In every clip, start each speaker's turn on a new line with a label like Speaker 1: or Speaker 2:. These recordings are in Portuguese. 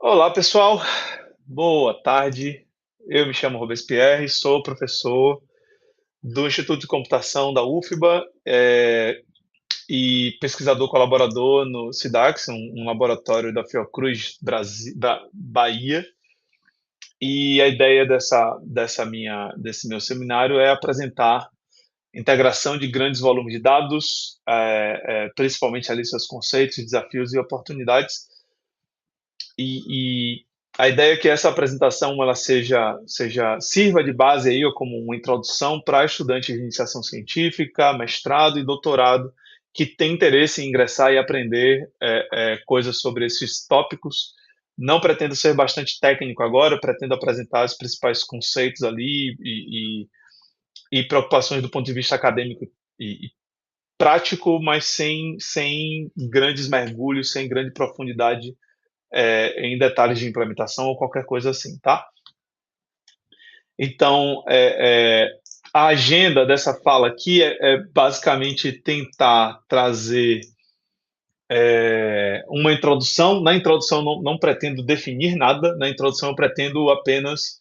Speaker 1: Olá, pessoal. Boa tarde. Eu me chamo Robespierre, sou professor do Instituto de Computação da UFBA, e pesquisador colaborador no SIDAX, um laboratório da Fiocruz, da Bahia. E a ideia desse meu seminário é apresentar integração de grandes volumes de dados, principalmente ali seus conceitos, desafios e oportunidades. E a ideia é que essa apresentação ela sirva de base aí, ou como uma introdução para estudantes de iniciação científica, mestrado e doutorado que têm interesse em ingressar e aprender coisas sobre esses tópicos. Não pretendo ser bastante técnico agora, pretendo apresentar os principais conceitos ali e preocupações do ponto de vista acadêmico e prático, mas sem grandes mergulhos, sem grande profundidade em detalhes de implementação ou qualquer coisa assim, tá? Então, a agenda dessa fala aqui é basicamente tentar trazer uma introdução. Na introdução, não pretendo definir nada, na introdução, eu pretendo apenas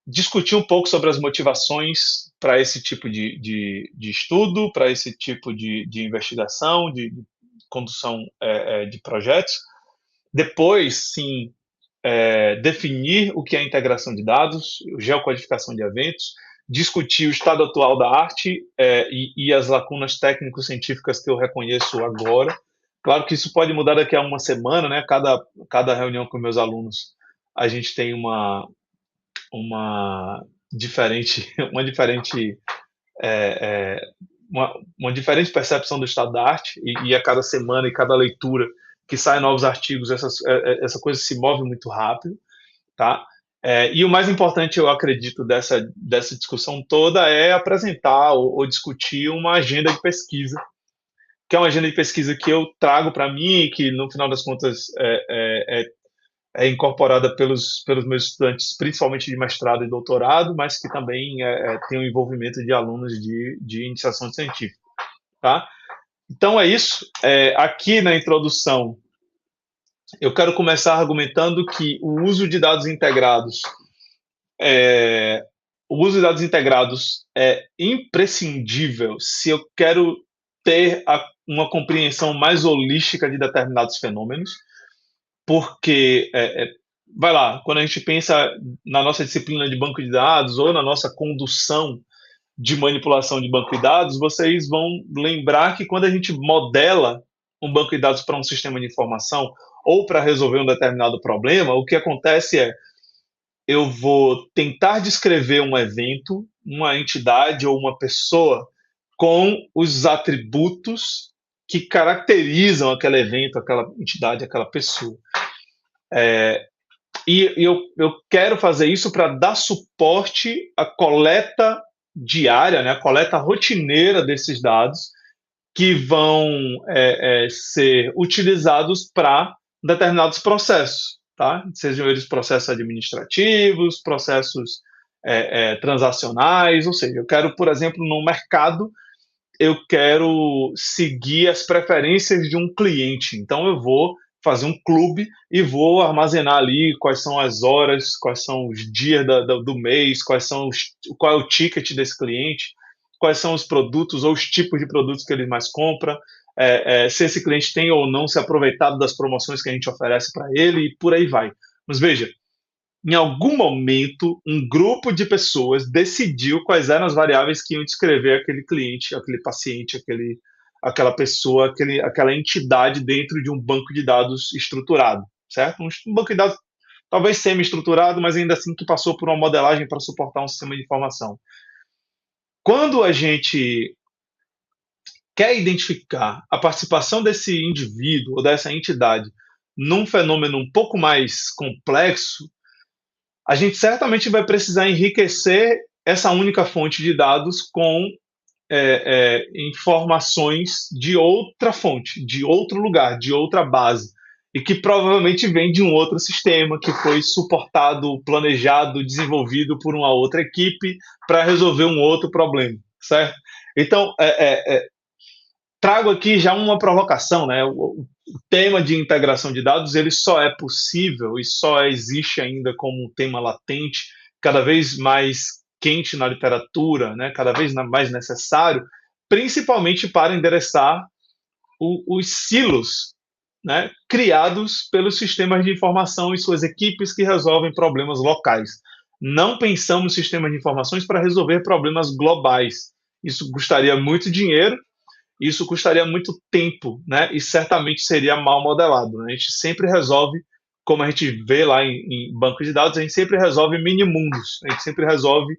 Speaker 1: discutir um pouco sobre as motivações para esse tipo de estudo, para esse tipo de investigação, de condução de projetos. Depois, sim, definir o que é integração de dados, geocodificação de eventos, discutir o estado atual da arte e as lacunas técnico-científicas que eu reconheço agora. Claro que isso pode mudar daqui a uma semana, né? Cada reunião com meus alunos, a gente tem uma diferente, é, é, uma diferente percepção do estado da arte e a cada semana e cada leitura que saem novos artigos, essa coisa se move muito rápido, tá? E o mais importante, eu acredito, dessa discussão toda é apresentar ou discutir uma agenda de pesquisa, que é uma agenda de pesquisa que eu trago para mim, que no final das contas é incorporada pelos meus estudantes, principalmente de mestrado e doutorado, mas que também tem o envolvimento de alunos de iniciação científica, tá? Então é isso. Aqui na introdução, eu quero começar argumentando que o uso de dados integrados é imprescindível se eu quero ter uma compreensão mais holística de determinados fenômenos, porque, vai lá, quando a gente pensa na nossa disciplina de banco de dados ou na nossa condução de manipulação de banco de dados, vocês vão lembrar que quando a gente modela um banco de dados para um sistema de informação ou para resolver um determinado problema, o que acontece é eu vou tentar descrever um evento, uma entidade ou uma pessoa com os atributos que caracterizam aquele evento, aquela entidade, aquela pessoa. Eu quero fazer isso para dar suporte à coleta diária, né, a coleta rotineira desses dados que vão ser utilizados para determinados processos, tá? Sejam eles processos administrativos, processos transacionais, ou seja, eu quero, por exemplo, no mercado, eu quero seguir as preferências de um cliente. Então, eu vou fazer um clube e vou armazenar ali quais são as horas, quais são os dias do mês, qual é o ticket desse cliente, quais são os produtos ou os tipos de produtos que ele mais compra, se esse cliente tem ou não se aproveitado das promoções que a gente oferece para ele e por aí vai. Mas veja, em algum momento, um grupo de pessoas decidiu quais eram as variáveis que iam descrever aquele cliente, aquele paciente, aquela pessoa, aquela entidade dentro de um banco de dados estruturado, certo? Um banco de dados talvez semi-estruturado, mas ainda assim que passou por uma modelagem para suportar um sistema de informação. Quando a gente quer identificar a participação desse indivíduo ou dessa entidade num fenômeno um pouco mais complexo, a gente certamente vai precisar enriquecer essa única fonte de dados com informações de outra fonte, de outro lugar, de outra base, e que provavelmente vem de um outro sistema que foi suportado, planejado, desenvolvido por uma outra equipe para resolver um outro problema, certo? Então, trago aqui já uma provocação, né? O tema de integração de dados ele só é possível e só existe ainda como um tema latente, cada vez mais quente na literatura, né? Cada vez mais necessário, principalmente para endereçar os silos, né, criados pelos sistemas de informação e suas equipes que resolvem problemas locais. Não pensamos sistemas de informações para resolver problemas globais. Isso custaria muito dinheiro, isso custaria muito tempo, né? E certamente seria mal modelado. Né? A gente sempre resolve, como a gente vê lá em banco de dados, a gente sempre resolve mini-mundos, a gente sempre resolve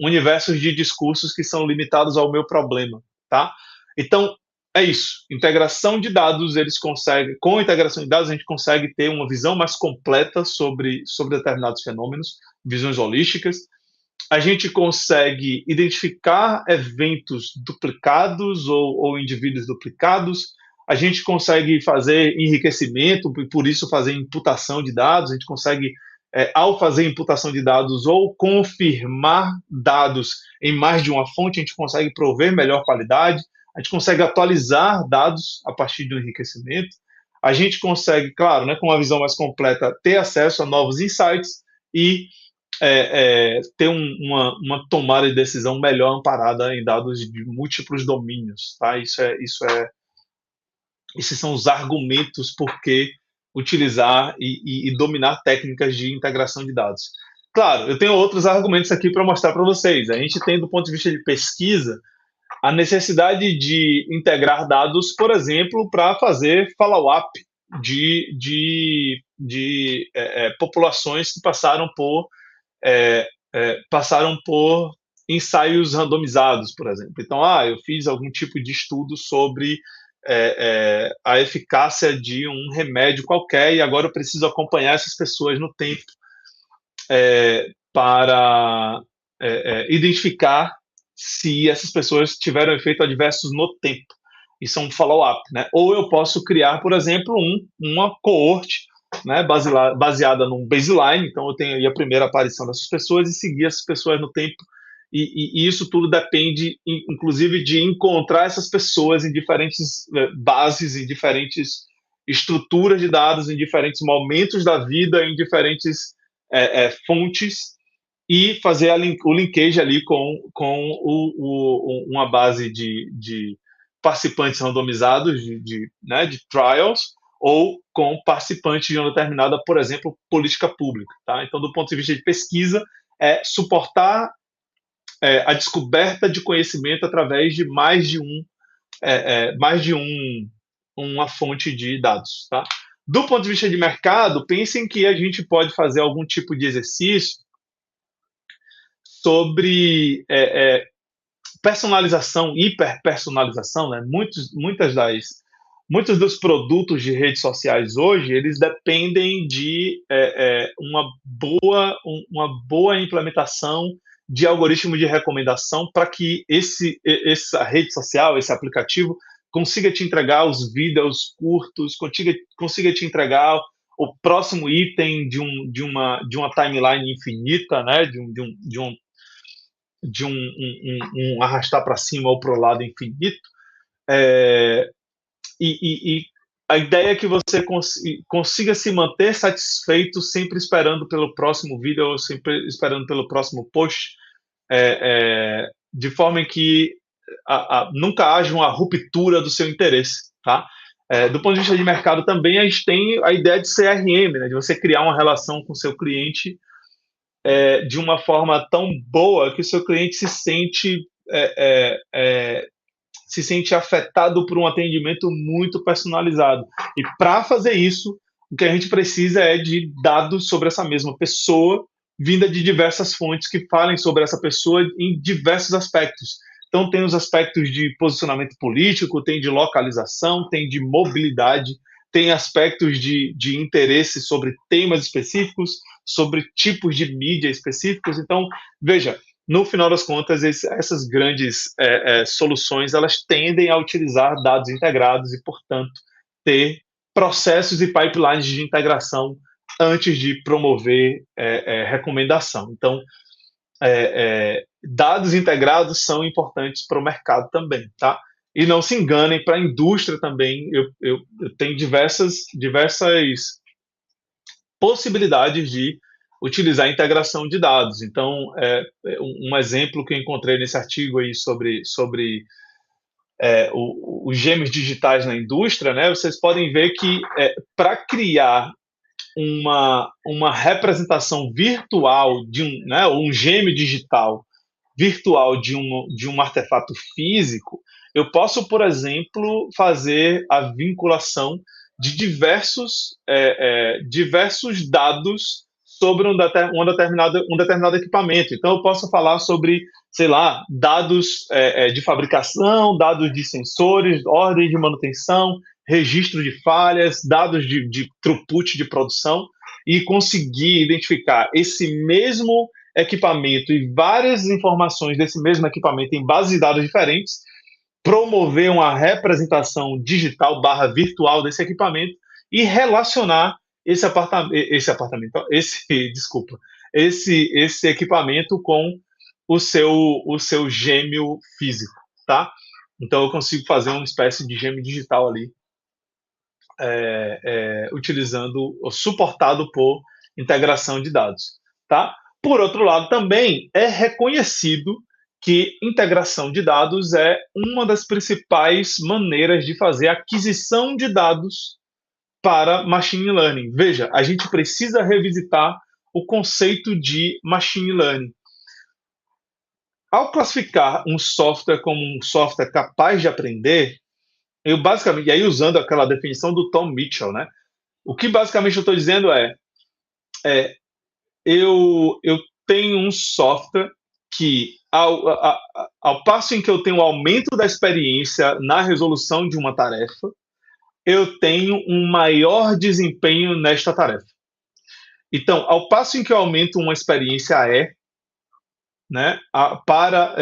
Speaker 1: universos de discursos que são limitados ao meu problema, tá? Então, é isso. Integração de dados, eles conseguem, com a integração de dados, a gente consegue ter uma visão mais completa sobre determinados fenômenos, visões holísticas, a gente consegue identificar eventos duplicados ou indivíduos duplicados, a gente consegue fazer enriquecimento e por isso fazer imputação de dados, a gente consegue, ao fazer imputação de dados ou confirmar dados em mais de uma fonte, a gente consegue prover melhor qualidade, a gente consegue atualizar dados a partir do enriquecimento, a gente consegue, claro, né, com uma visão mais completa, ter acesso a novos insights e ter uma tomada de decisão melhor amparada em dados de múltiplos domínios, tá? Esses são os argumentos por que utilizar e dominar técnicas de integração de dados. Claro, eu tenho outros argumentos aqui para mostrar para vocês. A gente tem, do ponto de vista de pesquisa, a necessidade de integrar dados, por exemplo, para fazer follow-up de populações que passaram por ensaios randomizados, por exemplo. Então, eu fiz algum tipo de estudo sobre a eficácia de um remédio qualquer e agora eu preciso acompanhar essas pessoas no tempo para identificar se essas pessoas tiveram efeitos adversos no tempo. Isso é um follow-up, né? Ou eu posso criar, por exemplo, uma coorte, né, baseada num baseline, então eu tenho aí a primeira aparição dessas pessoas e seguir essas pessoas no tempo, e isso tudo depende, inclusive, de encontrar essas pessoas em diferentes bases, em diferentes estruturas de dados, em diferentes momentos da vida, em diferentes fontes, e fazer o linkage ali com uma base de participantes randomizados né, de trials ou com participantes de uma determinada, por exemplo, política pública. Tá? Então, do ponto de vista de pesquisa, suportar a descoberta de conhecimento através de uma fonte de dados. Tá? Do ponto de vista de mercado, pensem que a gente pode fazer algum tipo de exercício sobre personalização, hiperpersonalização, né? Muitos dos produtos de redes sociais hoje, eles dependem de uma boa implementação de algoritmo de recomendação para que essa rede social, esse aplicativo, consiga te entregar os vídeos curtos, consiga te entregar o próximo item de uma timeline infinita, né? de um arrastar para cima ou para o lado infinito. E a ideia é que você consiga se manter satisfeito sempre esperando pelo próximo vídeo ou sempre esperando pelo próximo post, de forma em que nunca haja uma ruptura do seu interesse, tá? Do ponto de vista de mercado também, a gente tem a ideia de CRM, né, de você criar uma relação com o seu cliente de uma forma tão boa que o seu cliente se sente afetado por um atendimento muito personalizado. E para fazer isso, o que a gente precisa é de dados sobre essa mesma pessoa, vinda de diversas fontes que falem sobre essa pessoa em diversos aspectos. Então, tem os aspectos de posicionamento político, tem de localização, tem de mobilidade, tem aspectos de interesse sobre temas específicos, sobre tipos de mídia específicos. Então, veja, no final das contas, essas grandes soluções, elas tendem a utilizar dados integrados e, portanto, ter processos e pipelines de integração antes de promover recomendação. Então, dados integrados são importantes para o mercado também, tá? E não se enganem, para a indústria também, eu tenho diversas possibilidades de utilizar a integração de dados. Então, um exemplo que eu encontrei nesse artigo aí sobre os gêmeos digitais na indústria, né, vocês podem ver que para criar uma representação virtual de né, um gêmeo digital virtual de um artefato físico, eu posso, por exemplo, fazer a vinculação de diversos dados sobre um determinado equipamento. Então, eu posso falar sobre, sei lá, dados de fabricação, dados de sensores, ordem de manutenção, registro de falhas, dados de throughput de produção, e conseguir identificar esse mesmo equipamento e várias informações desse mesmo equipamento em bases de dados diferentes, promover uma representação digital barra virtual desse equipamento e relacionar esse equipamento com o seu gêmeo físico, tá? Então eu consigo fazer uma espécie de gêmeo digital ali, utilizando, suportado por integração de dados, tá? Por outro lado, também é reconhecido que integração de dados é uma das principais maneiras de fazer aquisição de dados para machine learning. Veja, a gente precisa revisitar o conceito de machine learning. Ao classificar um software como um software capaz de aprender, eu basicamente, e aí usando aquela definição do Tom Mitchell, né? O que basicamente eu estou dizendo eu tenho um software que, ao passo em que eu tenho um aumento da experiência na resolução de uma tarefa, eu tenho um maior desempenho nesta tarefa. Então, ao passo em que eu aumento uma experiência né, para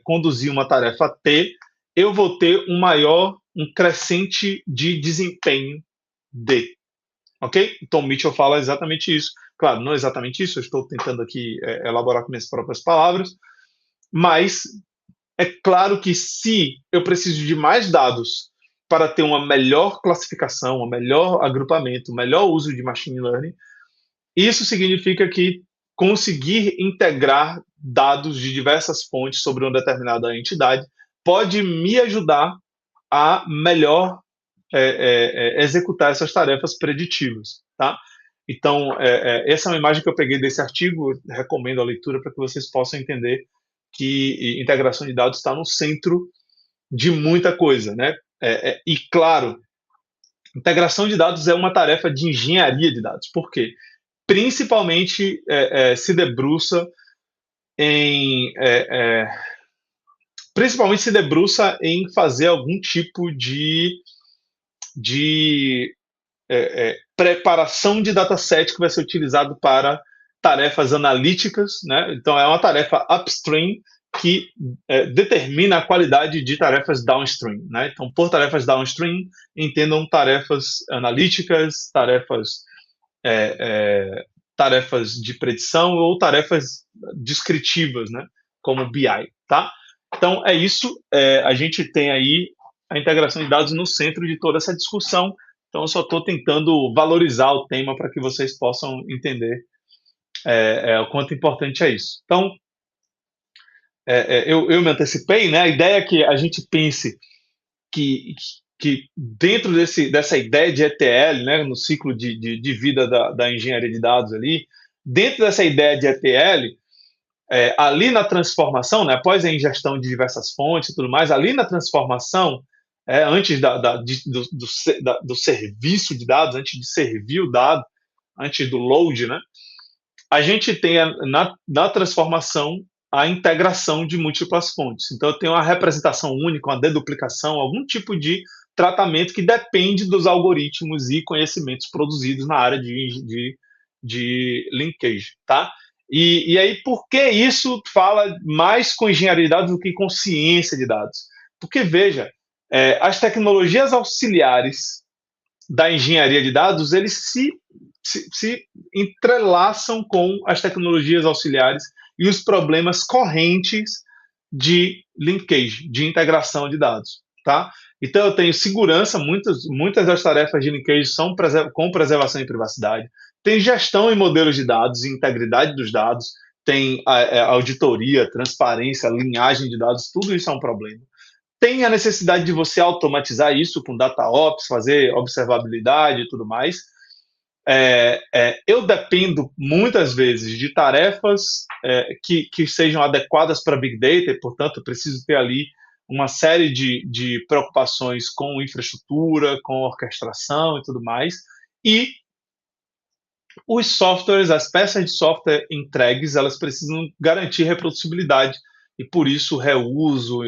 Speaker 1: conduzir uma tarefa T, eu vou ter um crescente de desempenho D. Ok? Tom Mitchell fala exatamente isso. Claro, não exatamente isso, eu estou tentando aqui elaborar com minhas próprias palavras, mas é claro que se eu preciso de mais dados para ter uma melhor classificação, um melhor agrupamento, um melhor uso de machine learning, isso significa que conseguir integrar dados de diversas fontes sobre uma determinada entidade pode me ajudar a melhor executar essas tarefas preditivas, tá? Então, essa é uma imagem que eu peguei desse artigo, recomendo a leitura para que vocês possam entender que integração de dados está no centro de muita coisa, né? E, claro, integração de dados é uma tarefa de engenharia de dados. Por quê? Principalmente se debruça em fazer algum tipo de preparação de dataset que vai ser utilizado para tarefas analíticas, né? Então é uma tarefa upstream que determina a qualidade de tarefas downstream, né? Então, por tarefas downstream, entendam tarefas analíticas, tarefas de predição ou tarefas descritivas, né? Como BI, tá? Então é isso. A gente tem aí a integração de dados no centro de toda essa discussão. Então, eu só estou tentando valorizar o tema para que vocês possam entender o quanto importante é isso. Então, eu me antecipei, né? A ideia é que a gente pense que dentro dessa ideia de ETL, né, no ciclo de vida da engenharia de dados ali, dentro dessa ideia de ETL, ali na transformação, né, após a ingestão de diversas fontes e tudo mais, ali na transformação, antes do serviço de dados, antes de servir o dado, antes do load, né, a gente tem na transformação a integração de múltiplas fontes. Então, eu tenho uma representação única, uma deduplicação, algum tipo de tratamento que depende dos algoritmos e conhecimentos produzidos na área de linkage, tá? E aí, por que isso fala mais com engenharia de dados do que com ciência de dados? Porque, veja, as tecnologias auxiliares da engenharia de dados, eles se entrelaçam com as tecnologias auxiliares e os problemas correntes de linkage, de integração de dados. tá? Então eu tenho segurança, muitas das tarefas de linkage são com preservação e privacidade. Tem gestão em modelos de dados e integridade dos dados, tem auditoria, transparência, linhagem de dados, tudo isso é um problema. Tem a necessidade de você automatizar isso com DataOps, fazer observabilidade e tudo mais. Eu dependo muitas vezes de tarefas que sejam adequadas para Big Data e, portanto, preciso ter ali uma série de preocupações com infraestrutura, com orquestração e tudo mais. E os softwares, as peças de software entregues, elas precisam garantir reproducibilidade e, por isso, reuso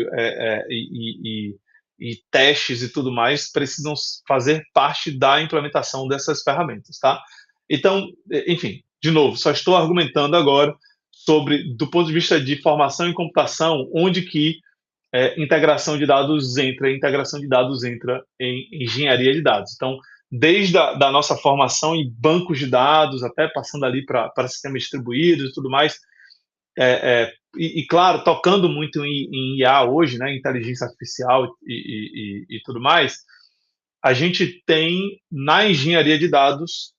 Speaker 1: e testes e tudo mais precisam fazer parte da implementação dessas ferramentas, tá? Então, enfim, de novo, só estou argumentando agora sobre, do ponto de vista de formação e computação, onde que integração de dados entra em engenharia de dados. Então, desde da nossa formação em bancos de dados, até passando ali para sistemas distribuídos e tudo mais, claro, tocando muito em IA hoje, né, inteligência artificial e tudo mais, a gente tem na engenharia de dados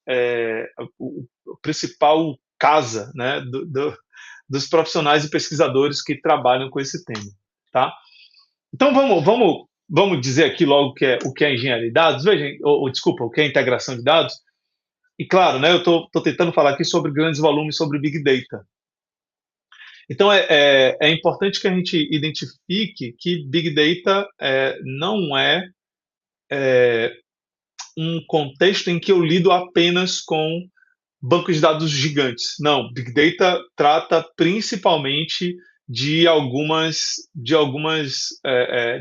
Speaker 1: o principal casa, né, dos profissionais e pesquisadores que trabalham com esse tema, tá? Então vamos dizer aqui logo o que é engenharia de dados, veja, desculpa, o que é integração de dados. E claro, né, eu estou tentando falar aqui sobre grandes volumes, sobre Big Data. Então é importante que a gente identifique que Big Data não é um contexto em que eu lido apenas com bancos de dados gigantes. Não, Big Data trata principalmente de algumas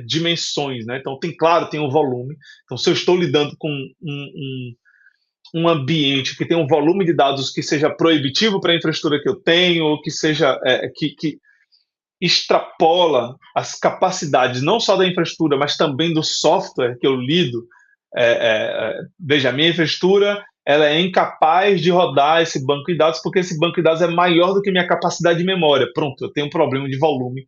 Speaker 1: dimensões, né? Então tem o volume. Então, se eu estou lidando com um ambiente que tem um volume de dados que seja proibitivo para a infraestrutura que eu tenho, ou que seja que extrapola as capacidades não só da infraestrutura, mas também do software que eu lido. Veja, a minha infraestrutura ela é incapaz de rodar esse banco de dados porque esse banco de dados é maior do que minha capacidade de memória. Pronto, eu tenho um problema de volume.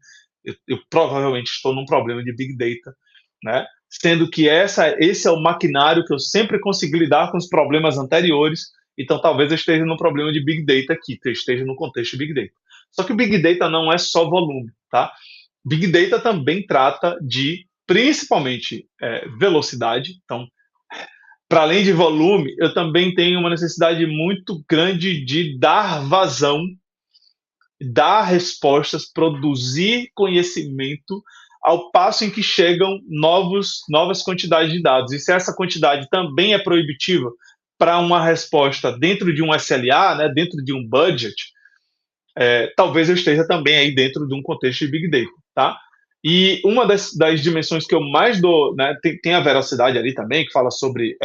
Speaker 1: Eu provavelmente estou num problema de Big Data, né? Sendo que esse é o maquinário que eu sempre consegui lidar com os problemas anteriores. Então, talvez eu esteja num problema de Big Data aqui, que eu esteja no contexto de Big Data. Só que o Big Data não é só volume, tá? Big Data também trata de, principalmente, velocidade. Então, para além de volume, eu também tenho uma necessidade muito grande de dar vazão, dar respostas, produzir conhecimento ao passo em que chegam novas quantidades de dados. E se essa quantidade também é proibitiva para uma resposta dentro de um SLA, né, dentro de um budget, talvez eu esteja também aí dentro de um contexto de Big Data, tá? E uma das dimensões que eu mais dou, né, tem a veracidade ali também, que fala sobre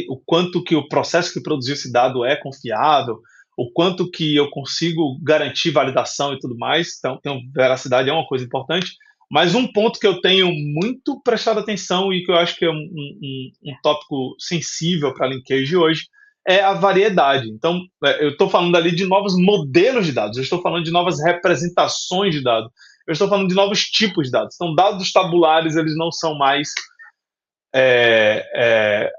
Speaker 1: o quanto que o processo que produziu esse dado é confiável, o quanto que eu consigo garantir validação e tudo mais. Então, veracidade é uma coisa importante. Mas um ponto que eu tenho muito prestado atenção e que eu acho que é um tópico sensível para a linkage hoje é a variedade. Então, eu estou falando ali de novos modelos de dados, eu estou falando de novas representações de dados, eu estou falando de novos tipos de dados. Então, dados tabulares, eles não são mais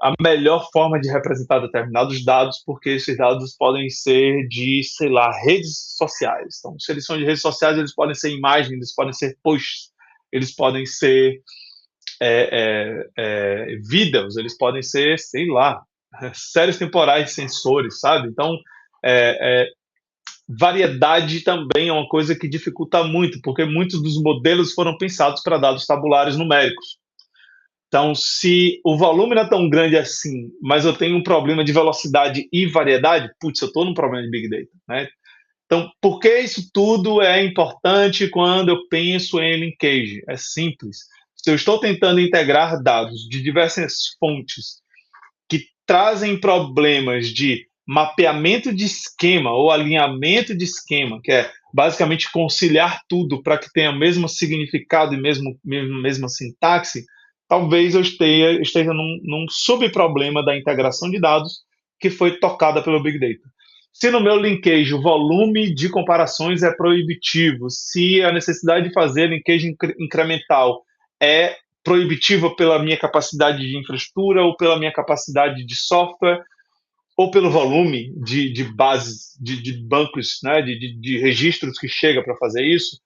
Speaker 1: a melhor forma de representar determinados dados, porque esses dados podem ser de, sei lá, redes sociais. Então, se eles são de redes sociais, eles podem ser imagens, eles podem ser posts, eles podem ser vídeos, eles podem ser, sei lá, séries temporais de sensores, sabe? Então, variedade também é uma coisa que dificulta muito, porque muitos dos modelos foram pensados para dados tabulares numéricos. Então, se o volume não é tão grande assim, mas eu tenho um problema de velocidade e variedade, putz, eu estou num problema de Big Data, né? Então, por que isso tudo é importante quando eu penso em linkage? É simples. Se eu estou tentando integrar dados de diversas fontes que trazem problemas de mapeamento de esquema ou alinhamento de esquema, que é basicamente conciliar tudo para que tenha o mesmo significado e mesma sintaxe, talvez eu esteja num subproblema da integração de dados que foi tocada pelo Big Data. Se no meu linkage o volume de comparações é proibitivo, se a necessidade de fazer linkage incremental é proibitiva pela minha capacidade de infraestrutura ou pela minha capacidade de software ou pelo volume de bases, de bancos, né, de registros que chega para fazer isso,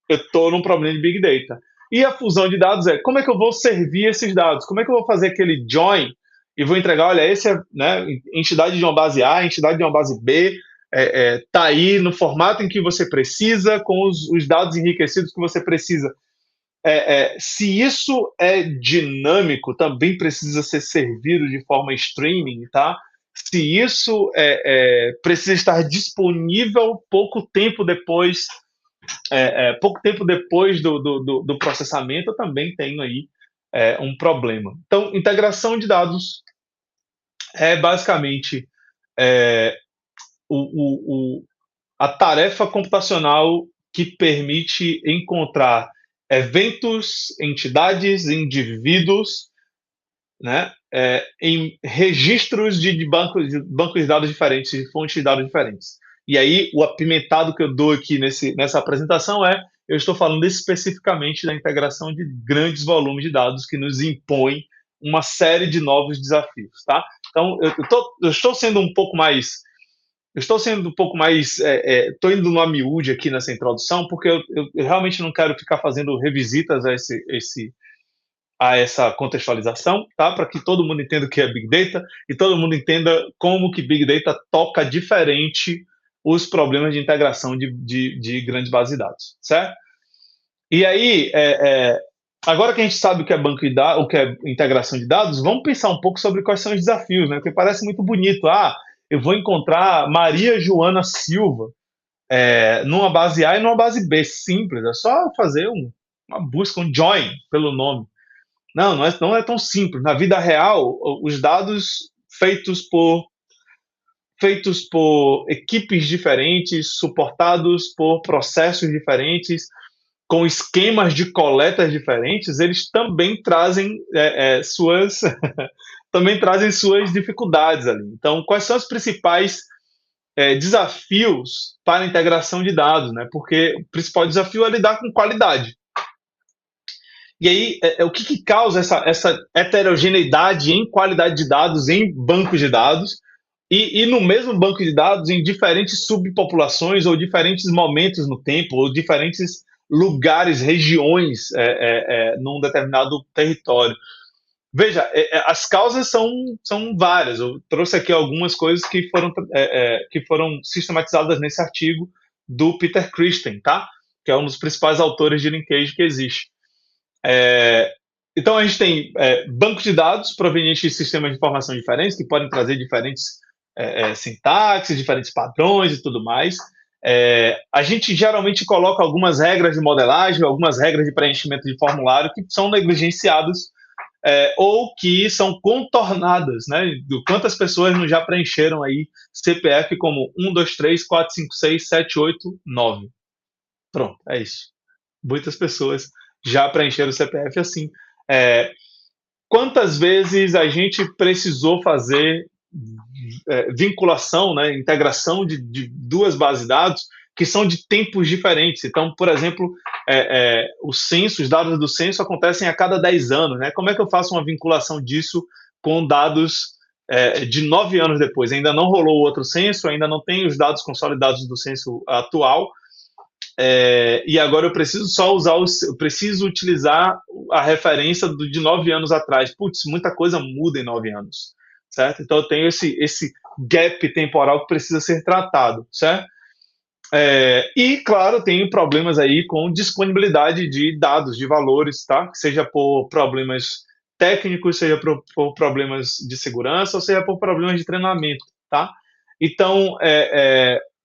Speaker 1: eu estou num problema de Big Data. E a fusão de dados é como é que eu vou servir esses dados? Como é que eu vou fazer aquele join e vou entregar, olha, esse é, né, entidade de uma base A, entidade de uma base B, tá aí no formato em que você precisa, com os dados enriquecidos que você precisa. Se isso é dinâmico, também precisa ser servido de forma streaming, tá? Se isso precisa estar disponível pouco tempo depois do processamento, eu também tenho aí um problema. Então, integração de dados é basicamente é, o, o, a tarefa computacional que permite encontrar eventos, entidades, indivíduos, né, em registros de bancos de dados diferentes, de fontes de dados diferentes. E aí, o apimentado que eu dou aqui nessa apresentação eu estou falando especificamente da integração de grandes volumes de dados que nos impõem uma série de novos desafios, tá? Então, eu estou sendo um pouco mais estou indo no miúde aqui nessa introdução, porque eu realmente não quero ficar fazendo revisitas a essa contextualização, tá? Para que todo mundo entenda o que é Big Data e todo mundo entenda como que Big Data toca diferente os problemas de integração de grandes bases de dados, certo? E aí, agora que a gente sabe o que é banco de dados, o que é integração de dados, vamos pensar um pouco sobre quais são os desafios, né? Porque parece muito bonito. Eu vou encontrar Maria Joana Silva numa base A e numa base B, simples. É só fazer uma busca, um join pelo nome. Não é tão simples. Na vida real, os dados feitos por equipes diferentes, suportados por processos diferentes, com esquemas de coletas diferentes, eles também trazem suas também trazem suas dificuldades ali. Então, quais são os principais desafios para a integração de dados, né? Porque o principal desafio é lidar com qualidade. E aí, o que causa essa heterogeneidade em qualidade de dados em bancos de dados e no mesmo banco de dados em diferentes subpopulações ou diferentes momentos no tempo ou diferentes lugares, regiões num determinado território. Veja, as causas são várias. Eu trouxe aqui algumas coisas que foram sistematizadas nesse artigo do Peter Christen, tá? Que é um dos principais autores de linkage que existe. Então, a gente tem bancos de dados provenientes de sistemas de informação diferentes, que podem trazer diferentes sintaxes, diferentes padrões e tudo mais. A gente geralmente coloca algumas regras de modelagem, algumas regras de preenchimento de formulário que são negligenciadas ou que são contornadas, né? Quantas pessoas não já preencheram aí CPF como 1, 2, 3, 4, 5, 6, 7, 8, 9. Pronto, é isso. Muitas pessoas já preencheram o CPF assim. Quantas vezes a gente precisou fazer vinculação, né, integração de duas bases de dados que são de tempos diferentes. Então, por exemplo, os dados do censo acontecem a cada 10 anos. Né? Como é que eu faço uma vinculação disso com dados de 9 anos depois? Ainda não rolou outro censo, ainda não tem os dados consolidados do censo atual, e agora eu preciso utilizar a referência de 9 anos atrás. Putz, muita coisa muda em 9 anos, certo? Então eu tenho esse gap temporal que precisa ser tratado, certo? E, claro, tem problemas aí com disponibilidade de dados, de valores, tá? Seja por problemas técnicos, seja por problemas de segurança, ou seja por problemas de treinamento, tá? Então,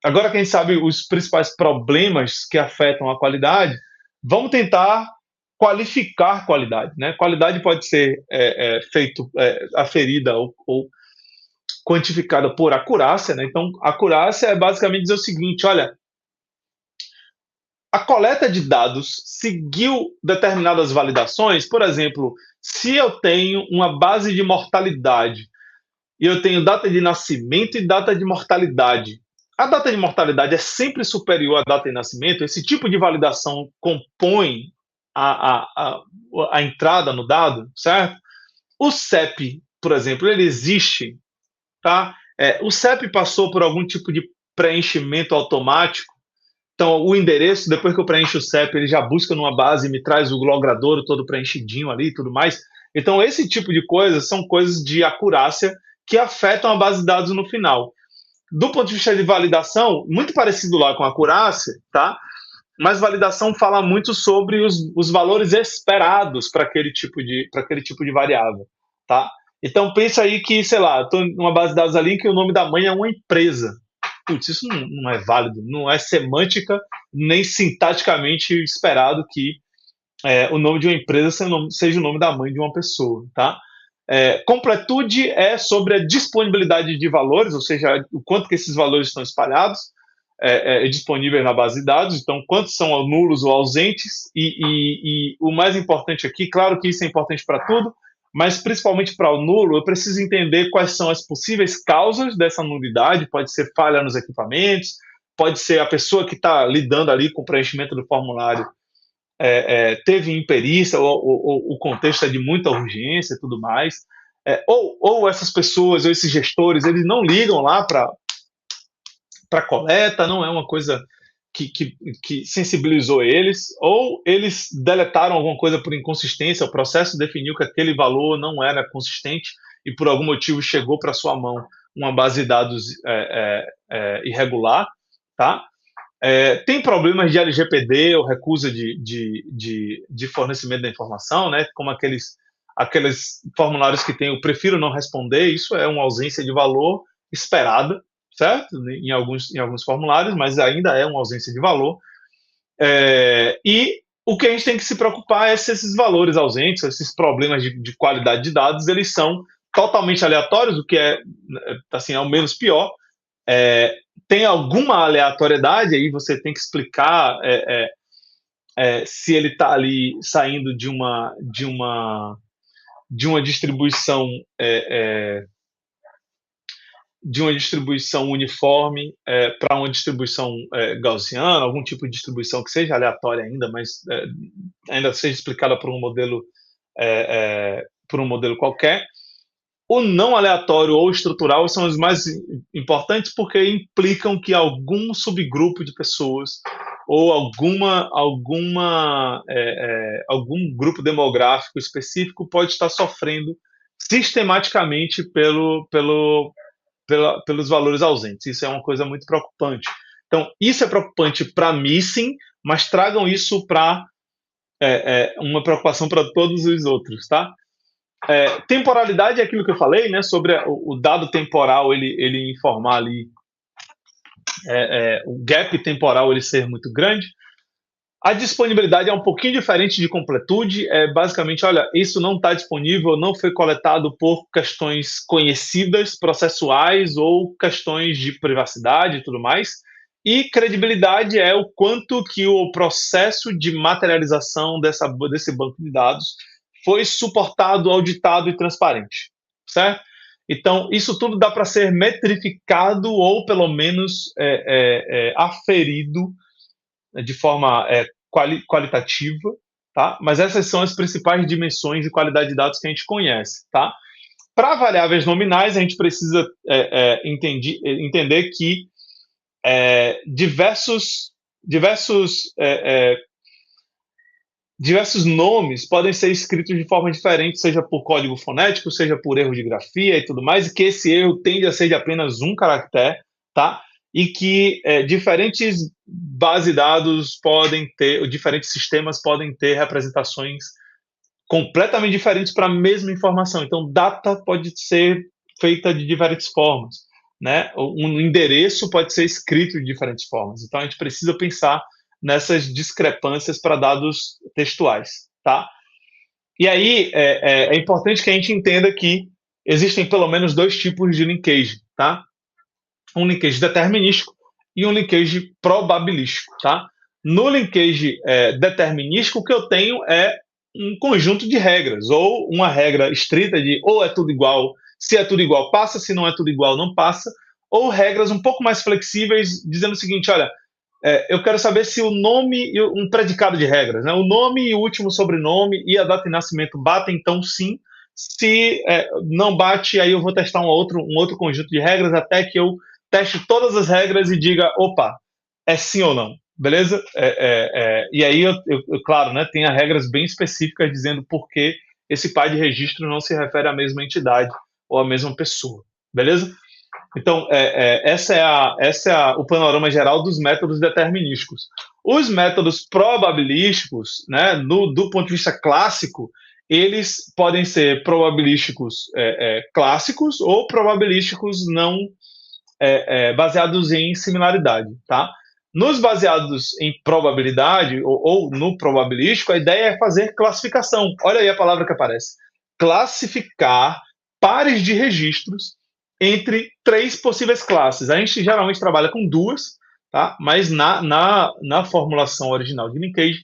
Speaker 1: agora que a gente sabe os principais problemas que afetam a qualidade, vamos tentar qualificar qualidade, né? Qualidade pode ser aferida ou quantificada por acurácia, né? Então, acurácia é basicamente dizer o seguinte: olha, a coleta de dados seguiu determinadas validações. Por exemplo, se eu tenho uma base de mortalidade e eu tenho data de nascimento e data de mortalidade. A data de mortalidade é sempre superior à data de nascimento. Esse tipo de validação compõe a, a, a, a entrada no dado, certo? O CEP, por exemplo, ele existe, tá? O CEP passou por algum tipo de preenchimento automático. Então, o endereço, depois que eu preencho o CEP, ele já busca numa base e me traz o logradouro todo preenchidinho ali e tudo mais. Então, esse tipo de coisas são coisas de acurácia que afetam a base de dados no final. Do ponto de vista de validação, muito parecido lá com a acurácia, tá? Mas validação fala muito sobre os valores esperados para aquele tipo de variável, tá? Então pensa aí que, sei lá, estou numa base de dados ali em que o nome da mãe é uma empresa. Putz, isso não é válido, não é semântica nem sintaticamente esperado que o nome de uma empresa seja o nome da mãe de uma pessoa, tá? Completude é sobre a disponibilidade de valores, ou seja, o quanto que esses valores estão espalhados, disponíveis na base de dados, então quantos são nulos ou ausentes, e o mais importante aqui, claro que isso é importante para tudo, mas principalmente para o nulo, eu preciso entender quais são as possíveis causas dessa nulidade, pode ser falha nos equipamentos, pode ser a pessoa que está lidando ali com o preenchimento do formulário teve imperícia, ou o contexto é de muita urgência e tudo mais, ou essas pessoas, ou esses gestores, eles não ligam lá para coleta, não é uma coisa que sensibilizou eles, ou eles deletaram alguma coisa por inconsistência, o processo definiu que aquele valor não era consistente e por algum motivo chegou para sua mão uma base de dados irregular, tá? Tem problemas de LGPD ou recusa de fornecimento da informação, né? Como aqueles formulários que tem o prefiro não responder, isso é uma ausência de valor esperada, certo? Em alguns formulários, mas ainda é uma ausência de valor. E o que a gente tem que se preocupar é se esses valores ausentes, esses problemas de qualidade de dados, eles são totalmente aleatórios, o que é, assim, ao menos pior. Tem alguma aleatoriedade, aí você tem que explicar se ele está ali saindo de uma distribuição uniforme para uma distribuição gaussiana, algum tipo de distribuição que seja aleatória ainda, mas ainda seja explicada por um modelo qualquer. O não aleatório ou estrutural são os mais importantes porque implicam que algum subgrupo de pessoas ou algum grupo demográfico específico pode estar sofrendo sistematicamente pelos valores ausentes. Isso é uma coisa muito preocupante. Então, isso é preocupante para missing, mas tragam isso para uma preocupação para todos os outros, tá? Temporalidade é aquilo que eu falei, né, sobre o dado temporal, ele informar ali, o gap temporal ele ser muito grande. A disponibilidade é um pouquinho diferente de completude, basicamente, olha, isso não está disponível, não foi coletado por questões conhecidas, processuais ou questões de privacidade e tudo mais. E credibilidade é o quanto que o processo de materialização desse banco de dados foi suportado, auditado e transparente, certo? Então, isso tudo dá para ser metrificado ou, pelo menos, aferido de forma qualitativa, tá? Mas essas são as principais dimensões de qualidade de dados que a gente conhece, tá? Para variáveis nominais, a gente precisa entender que diversos nomes podem ser escritos de forma diferente, seja por código fonético, seja por erro de grafia e tudo mais, e que esse erro tende a ser de apenas um caractere, tá? E que diferentes bases de dados podem ter, ou diferentes sistemas podem ter representações completamente diferentes para a mesma informação. Então, data pode ser feita de diferentes formas, né? Um endereço pode ser escrito de diferentes formas. Então, a gente precisa pensar nessas discrepâncias para dados textuais, tá? E aí, é importante que a gente entenda que existem pelo menos dois tipos de linkage, tá? Um linkage determinístico e um linkage probabilístico, tá? No linkage determinístico, o que eu tenho é um conjunto de regras, ou uma regra estrita de ou é tudo igual se é tudo igual, passa, se não é tudo igual, não passa, ou regras um pouco mais flexíveis, dizendo o seguinte, olha, eu quero saber se o nome, um predicado de regras, né? O nome e o último sobrenome e a data de nascimento batem, então sim. Se não bate, aí eu vou testar um outro conjunto de regras até que eu teste todas as regras e diga, opa, é sim ou não, beleza? E aí, claro, né, tem as regras bem específicas dizendo por que esse pai de registro não se refere à mesma entidade ou à mesma pessoa, beleza? Então, essa é o panorama geral dos métodos determinísticos. Os métodos probabilísticos, né, do ponto de vista clássico, eles podem ser probabilísticos clássicos ou probabilísticos não baseados em similaridade, tá? Nos baseados em probabilidade ou no probabilístico, a ideia é fazer classificação. Olha aí a palavra que aparece. Classificar pares de registros entre três possíveis classes. A gente geralmente trabalha com duas, tá? Mas na formulação original de linkage,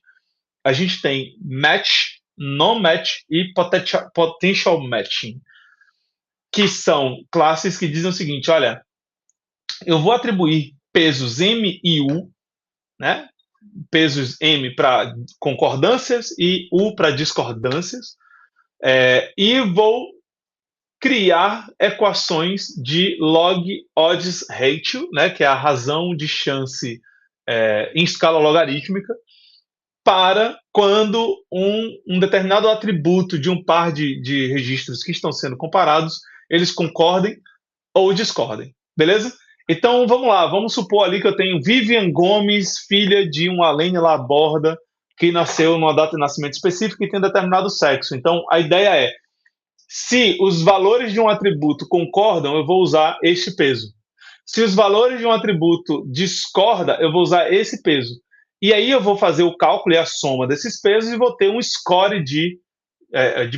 Speaker 1: a gente tem match, non-match e potential matching, que são classes que dizem o seguinte, olha, eu vou atribuir pesos M e U, né? Pesos M para concordâncias e U para discordâncias, e vou criar equações de log odds ratio, né, que é a razão de chance em escala logarítmica, para quando um determinado atributo de um par de registros que estão sendo comparados, eles concordem ou discordem, beleza? Então, vamos lá, vamos supor ali que eu tenho Vivian Gomes, filha de um Alene Laborda, que nasceu numa data de nascimento específica e tem determinado sexo. Então, a ideia é, se os valores de um atributo concordam, eu vou usar este peso. Se os valores de um atributo discordam, eu vou usar esse peso. E aí eu vou fazer o cálculo e a soma desses pesos e vou ter um score de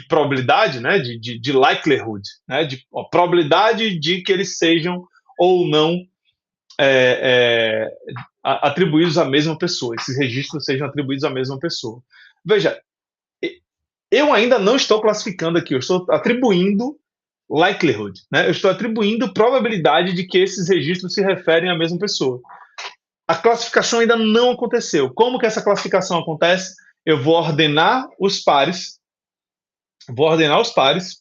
Speaker 1: probabilidade, né, de likelihood, né, de probabilidade de que eles sejam ou não atribuídos à mesma pessoa, esses registros sejam atribuídos à mesma pessoa. Veja, eu ainda não estou classificando aqui, eu estou atribuindo likelihood, né? Eu estou atribuindo probabilidade de que esses registros se referem à mesma pessoa. A classificação ainda não aconteceu. Como que essa classificação acontece? Eu vou ordenar os pares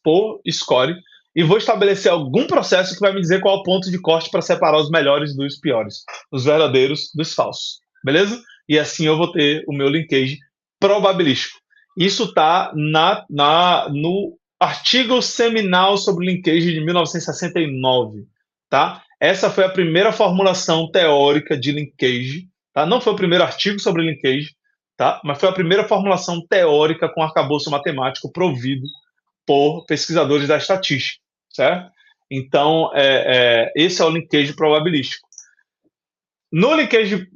Speaker 1: por score e vou estabelecer algum processo que vai me dizer qual é o ponto de corte para separar os melhores dos piores, os verdadeiros dos falsos, beleza? E assim eu vou ter o meu linkage probabilístico. Isso está no artigo seminal sobre linkage de 1969, tá? Essa foi a primeira formulação teórica de linkage, tá? Não foi o primeiro artigo sobre linkage, tá? Mas foi a primeira formulação teórica com arcabouço matemático provido por pesquisadores da estatística, certo? Então, esse é o linkage probabilístico. No linkage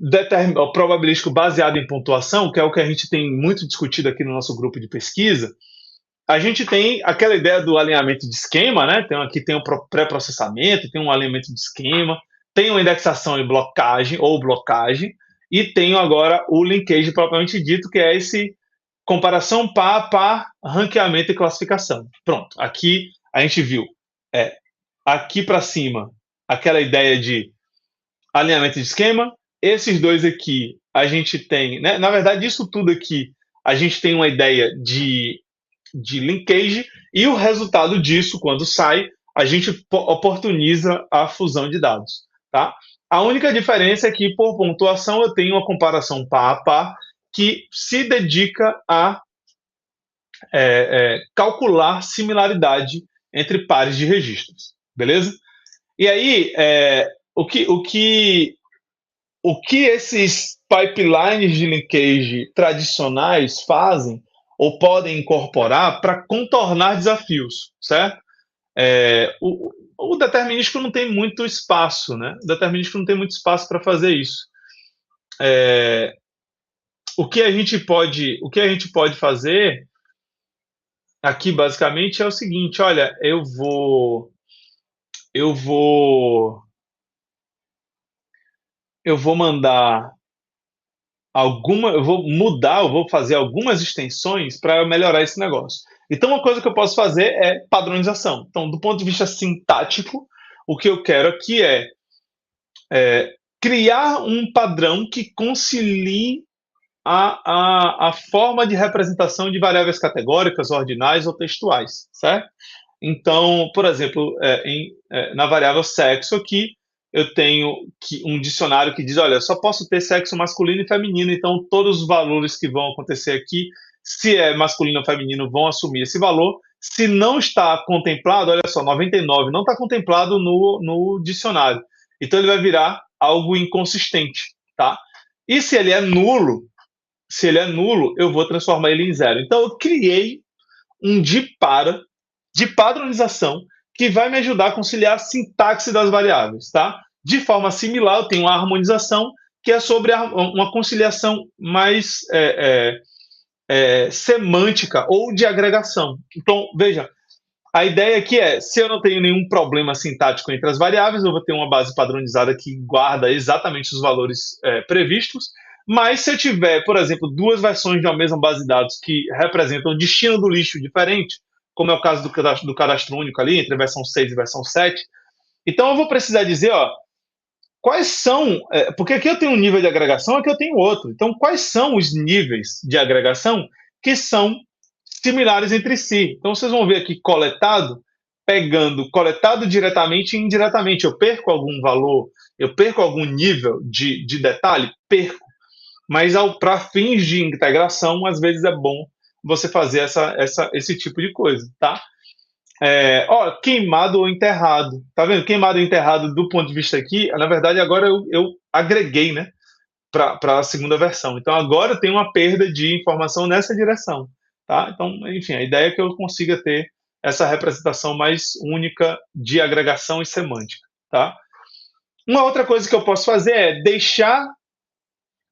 Speaker 1: probabilístico baseado em pontuação, que é o que a gente tem muito discutido aqui no nosso grupo de pesquisa, a gente tem aquela ideia do alinhamento de esquema, né? Aqui tem o pré-processamento, tem um alinhamento de esquema, tem uma indexação e blocagem, e tenho agora o linkage propriamente dito, que é esse comparação par a par, ranqueamento e classificação. Pronto, aqui a gente viu aqui para cima aquela ideia de alinhamento de esquema, esses dois aqui a gente tem, né? Na verdade, isso tudo aqui a gente tem uma ideia de linkage e o resultado disso, quando sai, a gente oportuniza a fusão de dados, tá? A única diferença é que, por pontuação, eu tenho uma comparação par a par que se dedica a calcular similaridade entre pares de registros, beleza? E aí, o que esses pipelines de linkage tradicionais fazem ou podem incorporar para contornar desafios, certo? O determinístico não tem muito espaço, né? O determinístico não tem muito espaço para fazer isso. O que a gente pode fazer aqui basicamente é o seguinte: olha, eu vou mandar eu vou mudar, eu vou fazer algumas extensões para melhorar esse negócio. Então, uma coisa que eu posso fazer é padronização. Então, do ponto de vista sintático, o que eu quero aqui é criar um padrão que concilie a forma de representação de variáveis categóricas, ordinais ou textuais, certo? Então, por exemplo, na variável sexo aqui, eu tenho um dicionário que diz, olha, só posso ter sexo masculino e feminino, então todos os valores que vão acontecer aqui, se é masculino ou feminino, vão assumir esse valor. Se não está contemplado, olha só, 99 não está contemplado no dicionário. Então ele vai virar algo inconsistente, tá? E se ele é nulo, eu vou transformar ele em zero. Então eu criei um de padronização que vai me ajudar a conciliar a sintaxe das variáveis, tá? De forma similar, eu tenho a harmonização, que é sobre uma conciliação mais semântica ou de agregação. Então, veja, a ideia aqui é, se eu não tenho nenhum problema sintático entre as variáveis, eu vou ter uma base padronizada que guarda exatamente os valores previstos, mas se eu tiver, por exemplo, duas versões de uma mesma base de dados que representam o destino do lixo diferente, como é o caso do cadastro único ali, entre a versão 6 e a versão 7, então eu vou precisar dizer, ó, quais são, porque aqui eu tenho um nível de agregação, aqui eu tenho outro. Então, quais são os níveis de agregação que são similares entre si? Então, vocês vão ver aqui coletado diretamente e indiretamente. Eu perco algum valor, eu perco algum nível de detalhe? Perco. Mas para fins de integração, às vezes é bom você fazer esse tipo de coisa, tá? Queimado ou enterrado. Tá vendo? Queimado ou enterrado, do ponto de vista aqui, na verdade, agora eu agreguei, né, para a segunda versão. Então, agora eu tenho uma perda de informação nessa direção. Tá? Então, enfim, a ideia é que eu consiga ter essa representação mais única de agregação e semântica. Tá? Uma outra coisa que eu posso fazer é deixar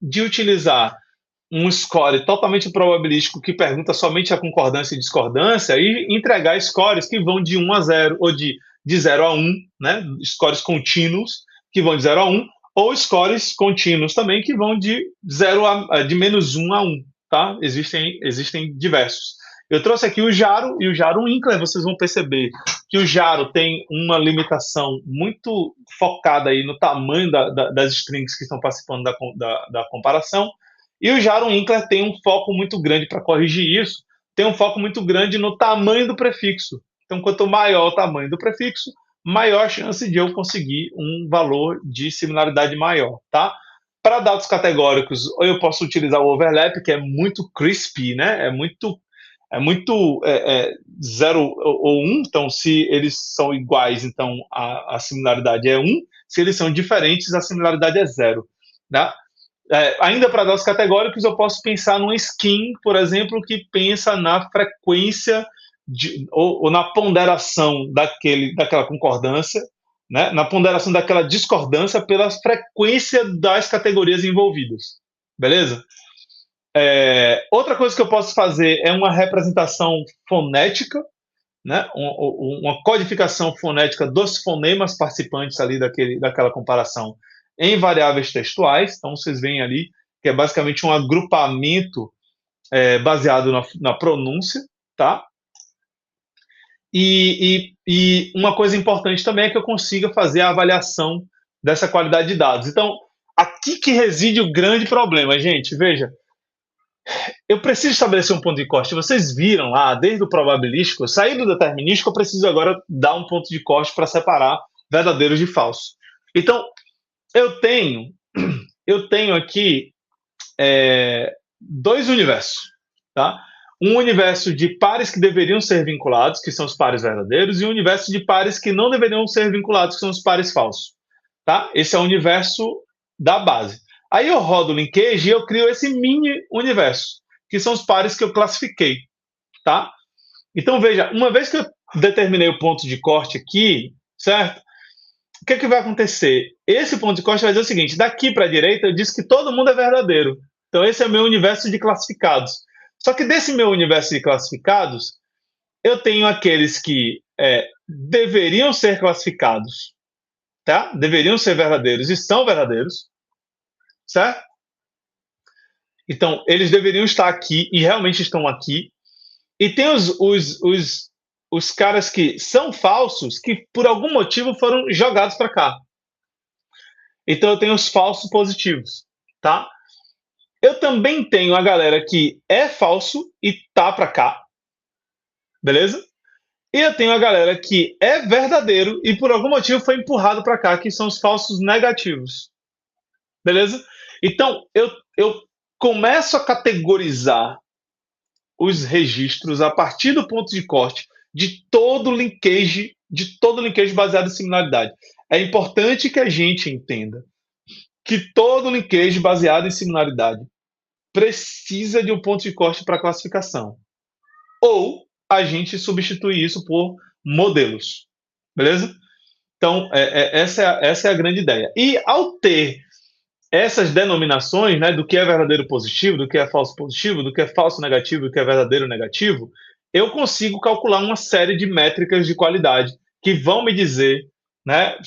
Speaker 1: de utilizar um score totalmente probabilístico que pergunta somente a concordância e discordância e entregar scores que vão de 1 a 0 ou de 0 a 1, né? Scores contínuos que vão de 0 a 1 ou scores contínuos também que vão de menos 1 a 1, tá? Existem diversos. Eu trouxe aqui o Jaro e o Jaro Winkler, vocês vão perceber que o Jaro tem uma limitação muito focada aí no tamanho das strings que estão participando da comparação, e o Jaron Winkler tem um foco muito grande para corrigir isso, tem um foco muito grande no tamanho do prefixo. Então, quanto maior o tamanho do prefixo, maior a chance de eu conseguir um valor de similaridade maior, tá? Para dados categóricos, eu posso utilizar o overlap, que é muito crispy, né? É muito 0 ou 1, então se eles são iguais, então a similaridade é 1, se eles são diferentes, a similaridade é 0. Tá? Ainda para dados categóricos, eu posso pensar num skin, por exemplo, que pensa na frequência ou na ponderação daquela concordância, né? Na ponderação daquela discordância pela frequência das categorias envolvidas. Beleza? Outra coisa que eu posso fazer é uma representação fonética, né? Uma codificação fonética dos fonemas participantes ali daquela comparação em variáveis textuais. Então, vocês veem ali que é basicamente um agrupamento baseado na pronúncia, tá? E uma coisa importante também é que eu consiga fazer a avaliação dessa qualidade de dados. Então, aqui que reside o grande problema, gente. Veja, eu preciso estabelecer um ponto de corte. Vocês viram lá, desde o probabilístico, sair do determinístico, eu preciso agora dar um ponto de corte para separar verdadeiros de falsos. Então, eu tenho aqui dois universos, tá? Um universo de pares que deveriam ser vinculados, que são os pares verdadeiros, e um universo de pares que não deveriam ser vinculados, que são os pares falsos, tá? Esse é o universo da base. Aí eu rodo o linkage e eu crio esse mini universo, que são os pares que eu classifiquei, tá? Então veja, uma vez que eu determinei o ponto de corte aqui, certo? O que vai acontecer? Esse ponto de corte vai dizer o seguinte: daqui para a direita eu disse que todo mundo é verdadeiro. Então esse é o meu universo de classificados. Só que desse meu universo de classificados, eu tenho aqueles que deveriam ser classificados, tá? Deveriam ser verdadeiros e são verdadeiros, certo? Então, eles deveriam estar aqui e realmente estão aqui. E tem os caras que são falsos, que por algum motivo foram jogados para cá. Então, eu tenho os falsos positivos, tá? Eu também tenho a galera que é falso e tá para cá, beleza? E eu tenho a galera que é verdadeiro e por algum motivo foi empurrado para cá, que são os falsos negativos. Beleza? Então, eu começo a categorizar os registros a partir do ponto de corte de todo linkage baseado em similaridade. É importante que a gente entenda que todo linkage baseado em similaridade precisa de um ponto de corte para classificação. Ou a gente substitui isso por modelos. Beleza? Então, essa é a grande ideia. E ao ter essas denominações, né, do que é verdadeiro positivo, do que é falso positivo, do que é falso negativo, do que é verdadeiro negativo, eu consigo calcular uma série de métricas de qualidade que vão me dizer, né,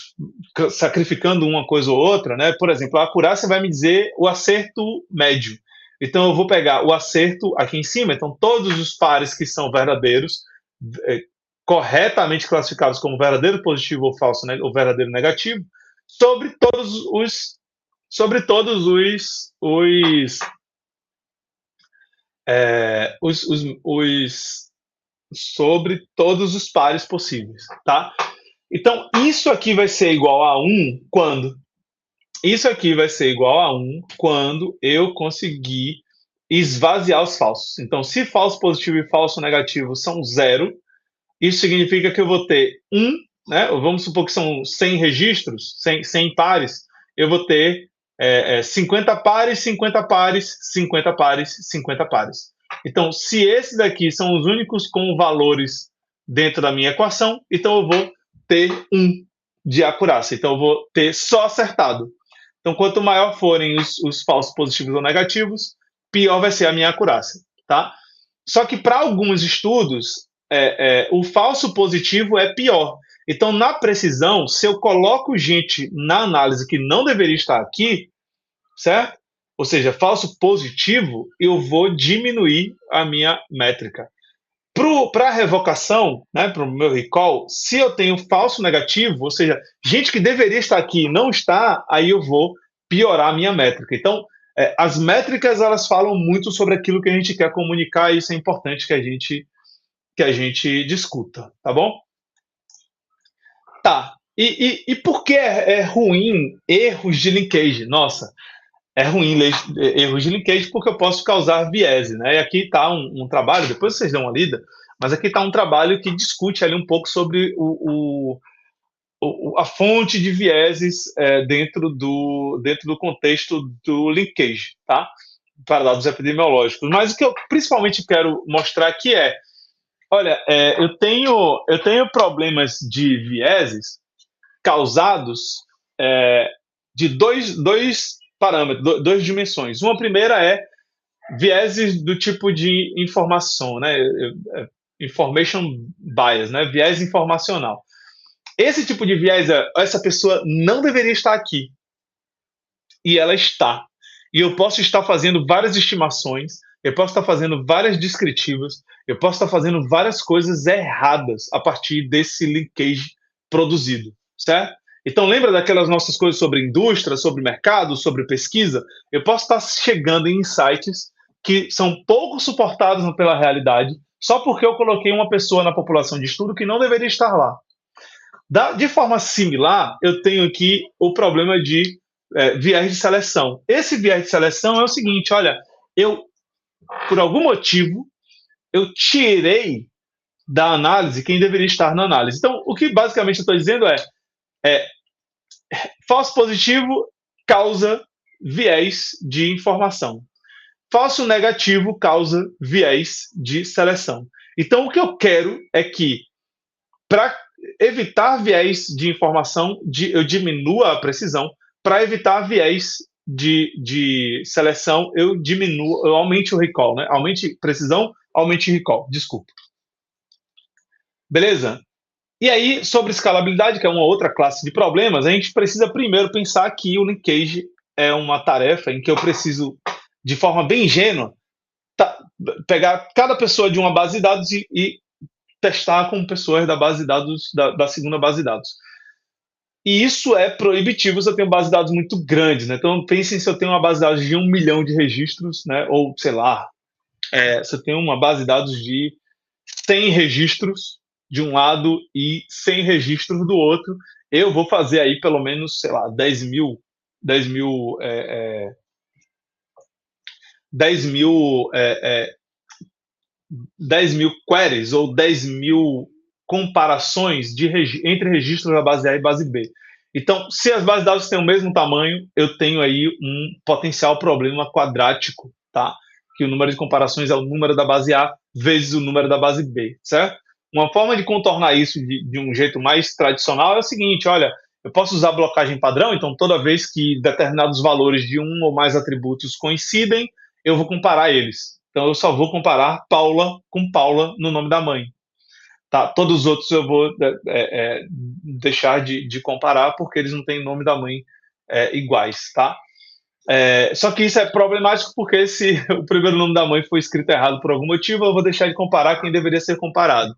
Speaker 1: sacrificando uma coisa ou outra, né, por exemplo, a acurácia vai me dizer o acerto médio. Então eu vou pegar o acerto aqui em cima, então todos os pares que são verdadeiros, corretamente classificados como verdadeiro positivo ou falso ou verdadeiro negativo, sobre todos os sobre todos sobre todos os pares possíveis, tá? Então, isso aqui vai ser igual a 1 quando? Isso aqui vai ser igual a 1 quando eu conseguir esvaziar os falsos. Então, se falso positivo e falso negativo são 0, isso significa que eu vou ter 1, né? Vamos supor que são 100 registros, 100 pares, eu vou ter 50 pares, 50 pares, 50 pares, 50 pares. Então, se esses daqui são os únicos com valores dentro da minha equação, então eu vou ter 1 de acurácia. Então, eu vou ter só acertado. Então, quanto maior forem os falsos positivos ou negativos, pior vai ser a minha acurácia, tá? Só que para alguns estudos, o falso positivo é pior. Então, na precisão, se eu coloco gente na análise que não deveria estar aqui, certo? Ou seja, falso positivo, eu vou diminuir a minha métrica. Para a revocação, né, para o meu recall, se eu tenho falso negativo, ou seja, gente que deveria estar aqui e não está, aí eu vou piorar a minha métrica. Então, as métricas elas falam muito sobre aquilo que a gente quer comunicar e isso é importante que a gente discuta, tá bom? Tá. E por que é ruim erros de linkage? Nossa, é ruim erros de linkage porque eu posso causar viés, né? E aqui está um trabalho, depois vocês dão uma lida, mas aqui está um trabalho que discute ali um pouco sobre a fonte de vieses dentro do contexto do linkage, tá? Para dados epidemiológicos. Mas o que eu principalmente quero mostrar aqui olha, eu tenho problemas de vieses causados de dois parâmetros, duas dimensões. Uma primeira é vieses do tipo de informação, né? Information bias, né? Viés informacional. Esse tipo de viés essa pessoa não deveria estar aqui. E ela está. E eu posso estar fazendo várias estimações, eu posso estar fazendo várias descritivas, eu posso estar fazendo várias coisas erradas a partir desse linkage produzido, certo? Então, lembra daquelas nossas coisas sobre indústria, sobre mercado, sobre pesquisa? Eu posso estar chegando em insights que são pouco suportados pela realidade, só porque eu coloquei uma pessoa na população de estudo que não deveria estar lá. De forma similar, eu tenho aqui o problema de viés de seleção. Esse viés de seleção é o seguinte, olha, por algum motivo, eu tirei da análise quem deveria estar na análise. Então, o que basicamente eu estou dizendo falso positivo causa viés de informação. Falso negativo causa viés de seleção. Então, o que eu quero é que, para evitar viés de informação, eu diminua a precisão. Para evitar viés de seleção, eu aumente o recall, né? Aumente precisão, aumente recall. Desculpa. Beleza? E aí, sobre escalabilidade, que é uma outra classe de problemas, a gente precisa primeiro pensar que o linkage é uma tarefa em que eu preciso de forma bem ingênua, pegar cada pessoa de uma base de dados e testar com pessoas da base de dados, da segunda base de dados. E isso é proibitivo se eu tenho base de dados muito grandes, né? Então, pensem se eu tenho uma base de dados de 1 milhão de registros, né? Ou, sei lá, se eu tenho uma base de dados de 100 registros de um lado e 100 registros do outro, eu vou fazer aí pelo menos, sei lá, 10 mil, 10 mil, 10 mil queries ou 10 mil comparações entre registros da base A e base B. Então, se as bases de dados têm o mesmo tamanho, eu tenho aí um potencial problema quadrático, tá? Que o número de comparações é o número da base A vezes o número da base B, certo? Uma forma de contornar isso de um jeito mais tradicional é o seguinte, olha, eu posso usar blocagem padrão, então toda vez que determinados valores de um ou mais atributos coincidem, eu vou comparar eles. Então eu só vou comparar Paula com Paula no nome da mãe. Tá? Todos os outros eu vou deixar de comparar porque eles não têm nome da mãe iguais. Tá? Só que isso é problemático porque se o primeiro nome da mãe foi escrito errado por algum motivo, eu vou deixar de comparar quem deveria ser comparado.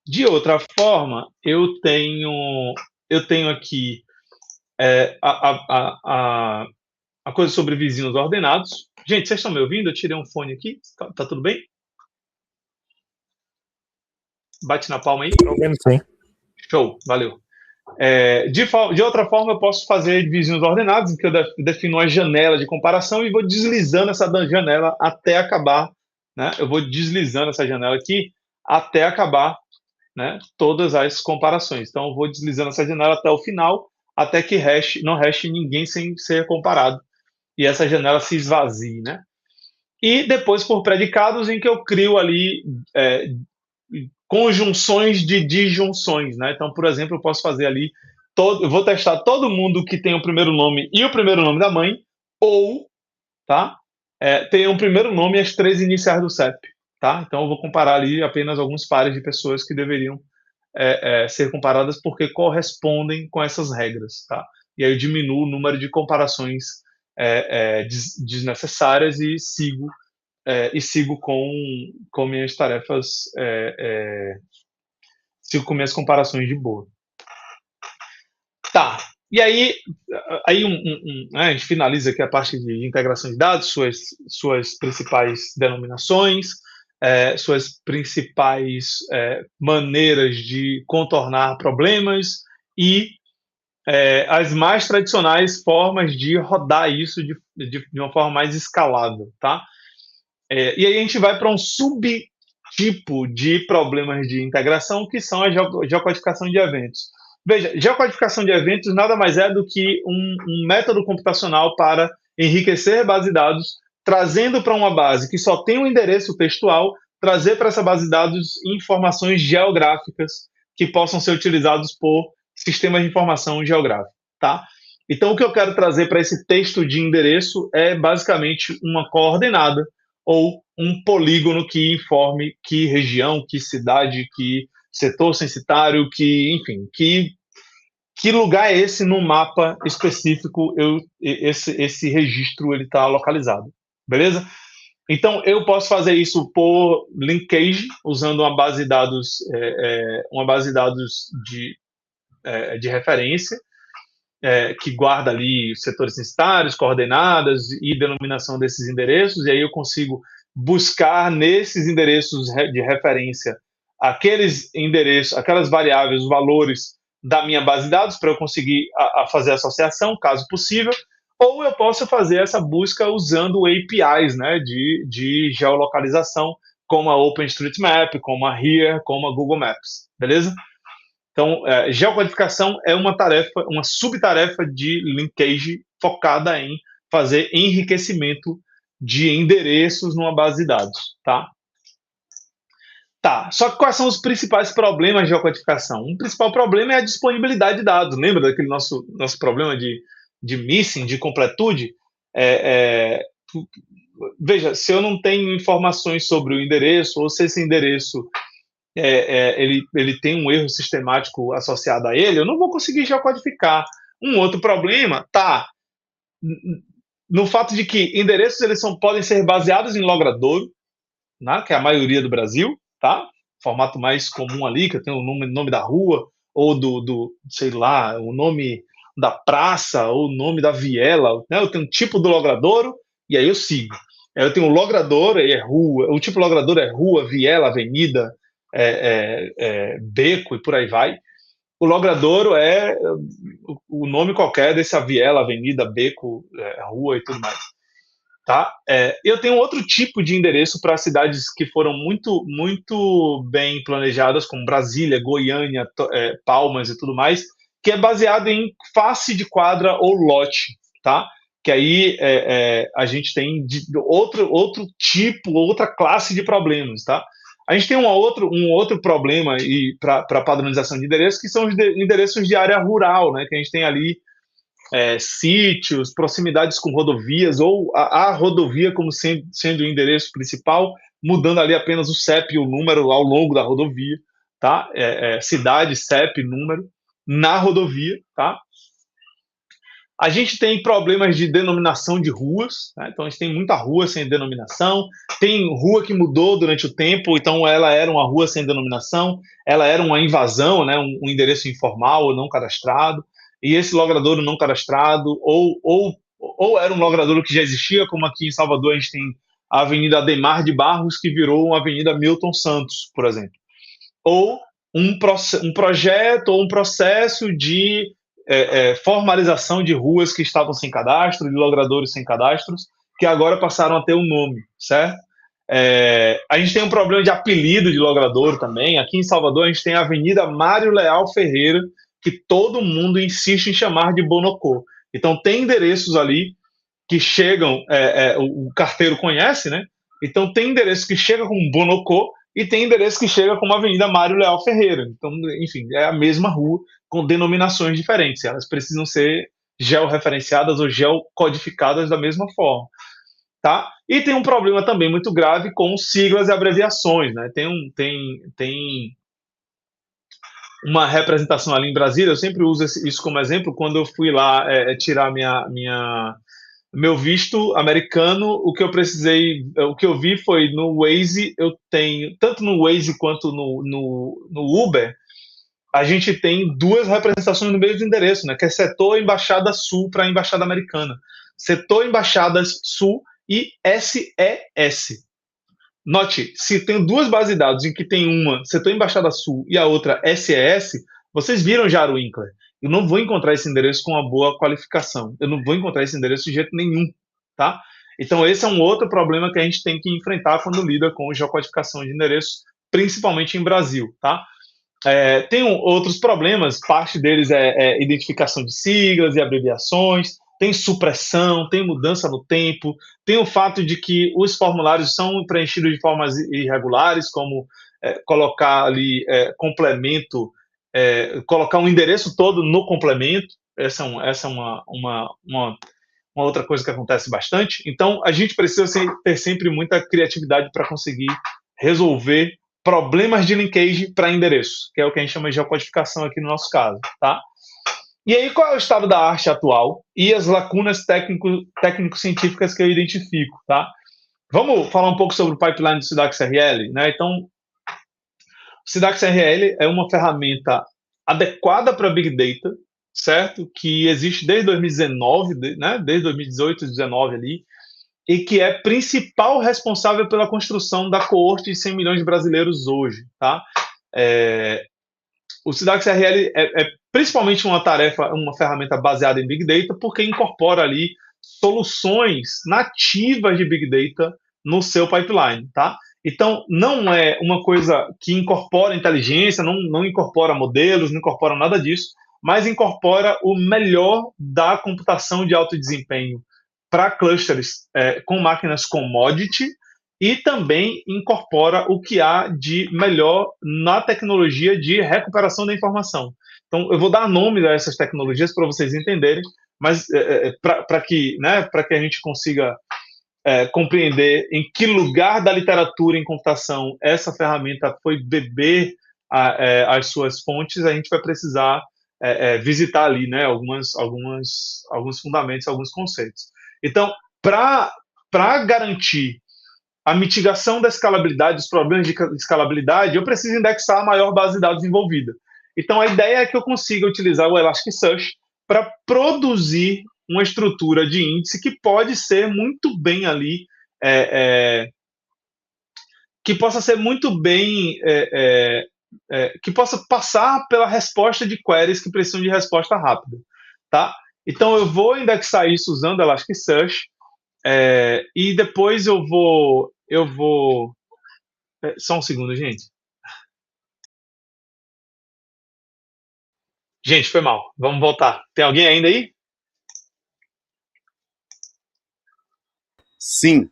Speaker 1: De outra forma, eu tenho aqui a coisa sobre vizinhos ordenados. Gente, vocês estão me ouvindo? Eu tirei um fone aqui. Tá tudo bem? Bate na palma aí.
Speaker 2: Sim.
Speaker 1: Show, valeu. De outra forma, eu posso fazer vizinhos ordenados, em que eu defino uma janela de comparação e vou deslizando essa janela até acabar. Né? Eu vou deslizando essa janela aqui até acabar, né, todas as comparações. Então, eu vou deslizando essa janela até o final, até que não reste ninguém sem ser comparado. E essa janela se esvazie. Né? E depois, por predicados, em que eu crio ali conjunções de disjunções, né? Então, por exemplo, eu posso fazer ali eu vou testar todo mundo que tem o primeiro nome e o primeiro nome da mãe, ou, tá? Tem um primeiro nome e as 3 iniciais do CEP, tá? Então, eu vou comparar ali apenas alguns pares de pessoas que deveriam ser comparadas porque correspondem com essas regras, tá? E aí eu diminuo o número de comparações desnecessárias e sigo com minhas tarefas, sigo com minhas comparações de boa. Tá, e aí né, a gente finaliza aqui a parte de integração de dados, suas principais denominações, suas principais maneiras de contornar problemas e as mais tradicionais formas de rodar isso de uma forma mais escalável, tá? E aí a gente vai para um subtipo de problemas de integração, que são a geocodificação de eventos. Veja, geocodificação de eventos nada mais é do que um método computacional para enriquecer base de dados, trazendo para uma base que só tem um endereço textual, trazer para essa base de dados informações geográficas que possam ser utilizados por sistemas de informação geográfica, tá? Então, o que eu quero trazer para esse texto de endereço é basicamente uma coordenada ou um polígono que informe que região, que cidade, que setor censitário, enfim, que lugar é esse no mapa específico esse registro ele está localizado, beleza? Então eu posso fazer isso por linkage usando uma base de dados de referência que guarda ali setores censitários, coordenadas e denominação desses endereços, e aí eu consigo buscar nesses endereços de referência aqueles endereços, aquelas variáveis, os valores da minha base de dados para eu conseguir fazer a associação, caso possível, ou eu posso fazer essa busca usando APIs, né, de geolocalização, como a OpenStreetMap, como a Here, como a Google Maps, beleza? Então, geocodificação é uma subtarefa de linkage focada em fazer enriquecimento de endereços numa base de dados, tá? Tá, só que quais são os principais problemas de geocodificação? Um principal problema é a disponibilidade de dados. Lembra daquele nosso problema de missing, de completude? Veja, se eu não tenho informações sobre o endereço, ou se esse endereço ele tem um erro sistemático associado a ele, eu não vou conseguir geocodificar. Um outro problema, no fato de que endereços eles podem ser baseados em logradouro, né, que é a maioria do Brasil, tá? Formato mais comum ali, que tem o nome da rua, ou sei lá, o nome da praça, ou o nome da viela, né? Eu tenho um tipo do logradouro, e aí eu sigo. Eu tenho o logradouro, e é rua, o tipo logradouro é rua, viela, avenida, beco e por aí vai. O logradouro é o nome qualquer dessa viela, avenida, beco, rua e tudo mais. Tá? Eu tenho outro tipo de endereço para cidades que foram muito, muito bem planejadas, como Brasília, Goiânia, Palmas e tudo mais, que é baseado em face de quadra ou lote, tá? Que aí a gente tem outro tipo, outra classe de problemas, tá? A gente tem um outro problema para padronização de endereços, que são os endereços de área rural, né? Que a gente tem ali sítios, proximidades com rodovias, ou a rodovia como sendo o endereço principal, mudando ali apenas o CEP e o número ao longo da rodovia, tá? Cidade, CEP, número, na rodovia, tá? A gente tem problemas de denominação de ruas, né? Então a gente tem muita rua sem denominação, tem rua que mudou durante o tempo, então ela era uma rua sem denominação, ela era uma invasão, né? Um endereço informal ou não cadastrado, e esse logradouro não cadastrado, ou era um logradouro que já existia, como aqui em Salvador a gente tem a Avenida Ademar de Barros, que virou uma Avenida Milton Santos, por exemplo. Ou um projeto ou um processo de formalização de ruas que estavam sem cadastro, de logradouros sem cadastros, que agora passaram a ter um nome, certo? A gente tem um problema de apelido de logradouro também. Aqui em Salvador, a gente tem a Avenida Mário Leal Ferreira, que todo mundo insiste em chamar de Bonocô. Então, tem endereços ali que chegam, o carteiro conhece, né? Então, tem endereço que chega com Bonocô e tem endereço que chega como Avenida Mário Leal Ferreira. Então, enfim, é a mesma rua com denominações diferentes. Elas precisam ser georreferenciadas ou geocodificadas da mesma forma. Tá? E tem um problema também muito grave com siglas e abreviações. Né? Tem uma representação ali em Brasília, eu sempre uso isso como exemplo, quando eu fui lá tirar meu visto americano, o que eu vi foi no Waze, eu tenho, tanto no Waze quanto no Uber, a gente tem duas representações no mesmo endereço, né? Que é setor Embaixada Sul para a Embaixada Americana. Setor Embaixadas Sul e SES. Note, se tem duas bases de dados em que tem uma setor Embaixada Sul e a outra SES, vocês viram já o Winkler. Eu não vou encontrar esse endereço com uma boa qualificação. Eu não vou encontrar esse endereço de jeito nenhum, tá? Então esse é um outro problema que a gente tem que enfrentar quando lida com geocodificação de endereços, principalmente em Brasil, tá? Tem outros problemas, parte deles é identificação de siglas e abreviações, tem supressão, tem mudança no tempo, tem o fato de que os formulários são preenchidos de formas irregulares, como colocar ali complemento, colocar um endereço todo no complemento. Essa é uma outra coisa que acontece bastante. Então, a gente precisa ter sempre muita criatividade para conseguir resolver problemas de linkage para endereço, que é o que a gente chama de geocodificação aqui no nosso caso, tá? E aí, qual é o estado da arte atual e as lacunas técnico-científicas que eu identifico, tá? Vamos falar um pouco sobre o pipeline do Sidax RL, né? Então, o Sidax RL é uma ferramenta adequada para Big Data, certo? Que existe desde 2019, né? Desde 2018, 2019 ali, e que é principal responsável pela construção da coorte de 100 milhões de brasileiros hoje, tá? O Sidax RL é principalmente uma ferramenta baseada em Big Data, porque incorpora ali soluções nativas de Big Data no seu pipeline, tá? Então, não é uma coisa que incorpora inteligência, não incorpora modelos, não incorpora nada disso, mas incorpora o melhor da computação de alto desempenho para clusters com máquinas commodity e também incorpora o que há de melhor na tecnologia de recuperação da informação. Então, eu vou dar nome a essas tecnologias para vocês entenderem, mas para que a gente consiga compreender em que lugar da literatura em computação essa ferramenta foi beber as suas fontes, a gente vai precisar visitar ali, né, alguns fundamentos, alguns conceitos. Então, para garantir a mitigação da escalabilidade, dos problemas de escalabilidade, eu preciso indexar a maior base de dados envolvida. Então, a ideia é que eu consiga utilizar o Elasticsearch para produzir uma estrutura de índice que pode ser muito bem ali, que possa ser muito bem, que possa passar pela resposta de queries que precisam de resposta rápida, tá? Então, eu vou indexar isso usando Elasticsearch, e depois eu vou. Só um segundo, gente. Gente, foi mal. Vamos voltar. Tem alguém ainda aí?
Speaker 2: Sim.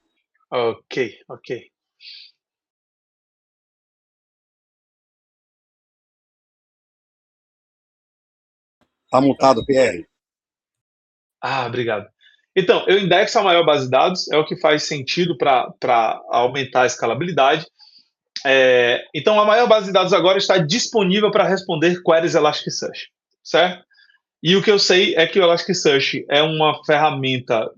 Speaker 1: Ok.
Speaker 2: Tá mutado, PR.
Speaker 1: Obrigado. Então, eu indexo a maior base de dados, é o que faz sentido para aumentar a escalabilidade. Então, a maior base de dados agora está disponível para responder queries Elasticsearch, certo? E o que eu sei é que o Elasticsearch é uma ferramenta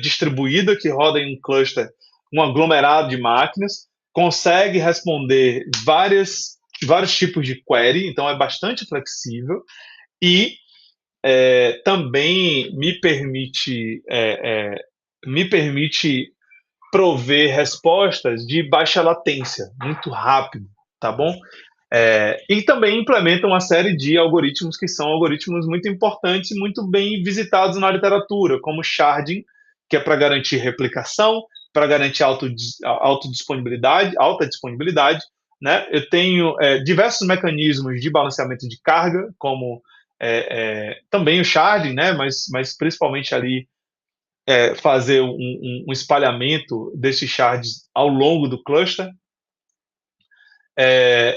Speaker 1: distribuída que roda em um cluster, um aglomerado de máquinas, consegue responder vários tipos de query, então é bastante flexível e também me permite prover respostas de baixa latência, muito rápido, tá bom? E também implementa uma série de algoritmos que são algoritmos muito importantes e muito bem visitados na literatura, como sharding, que é para garantir replicação, para garantir alta disponibilidade, né? Eu tenho diversos mecanismos de balanceamento de carga, como também o sharding, né? Mas principalmente ali fazer um espalhamento desses shards ao longo do cluster.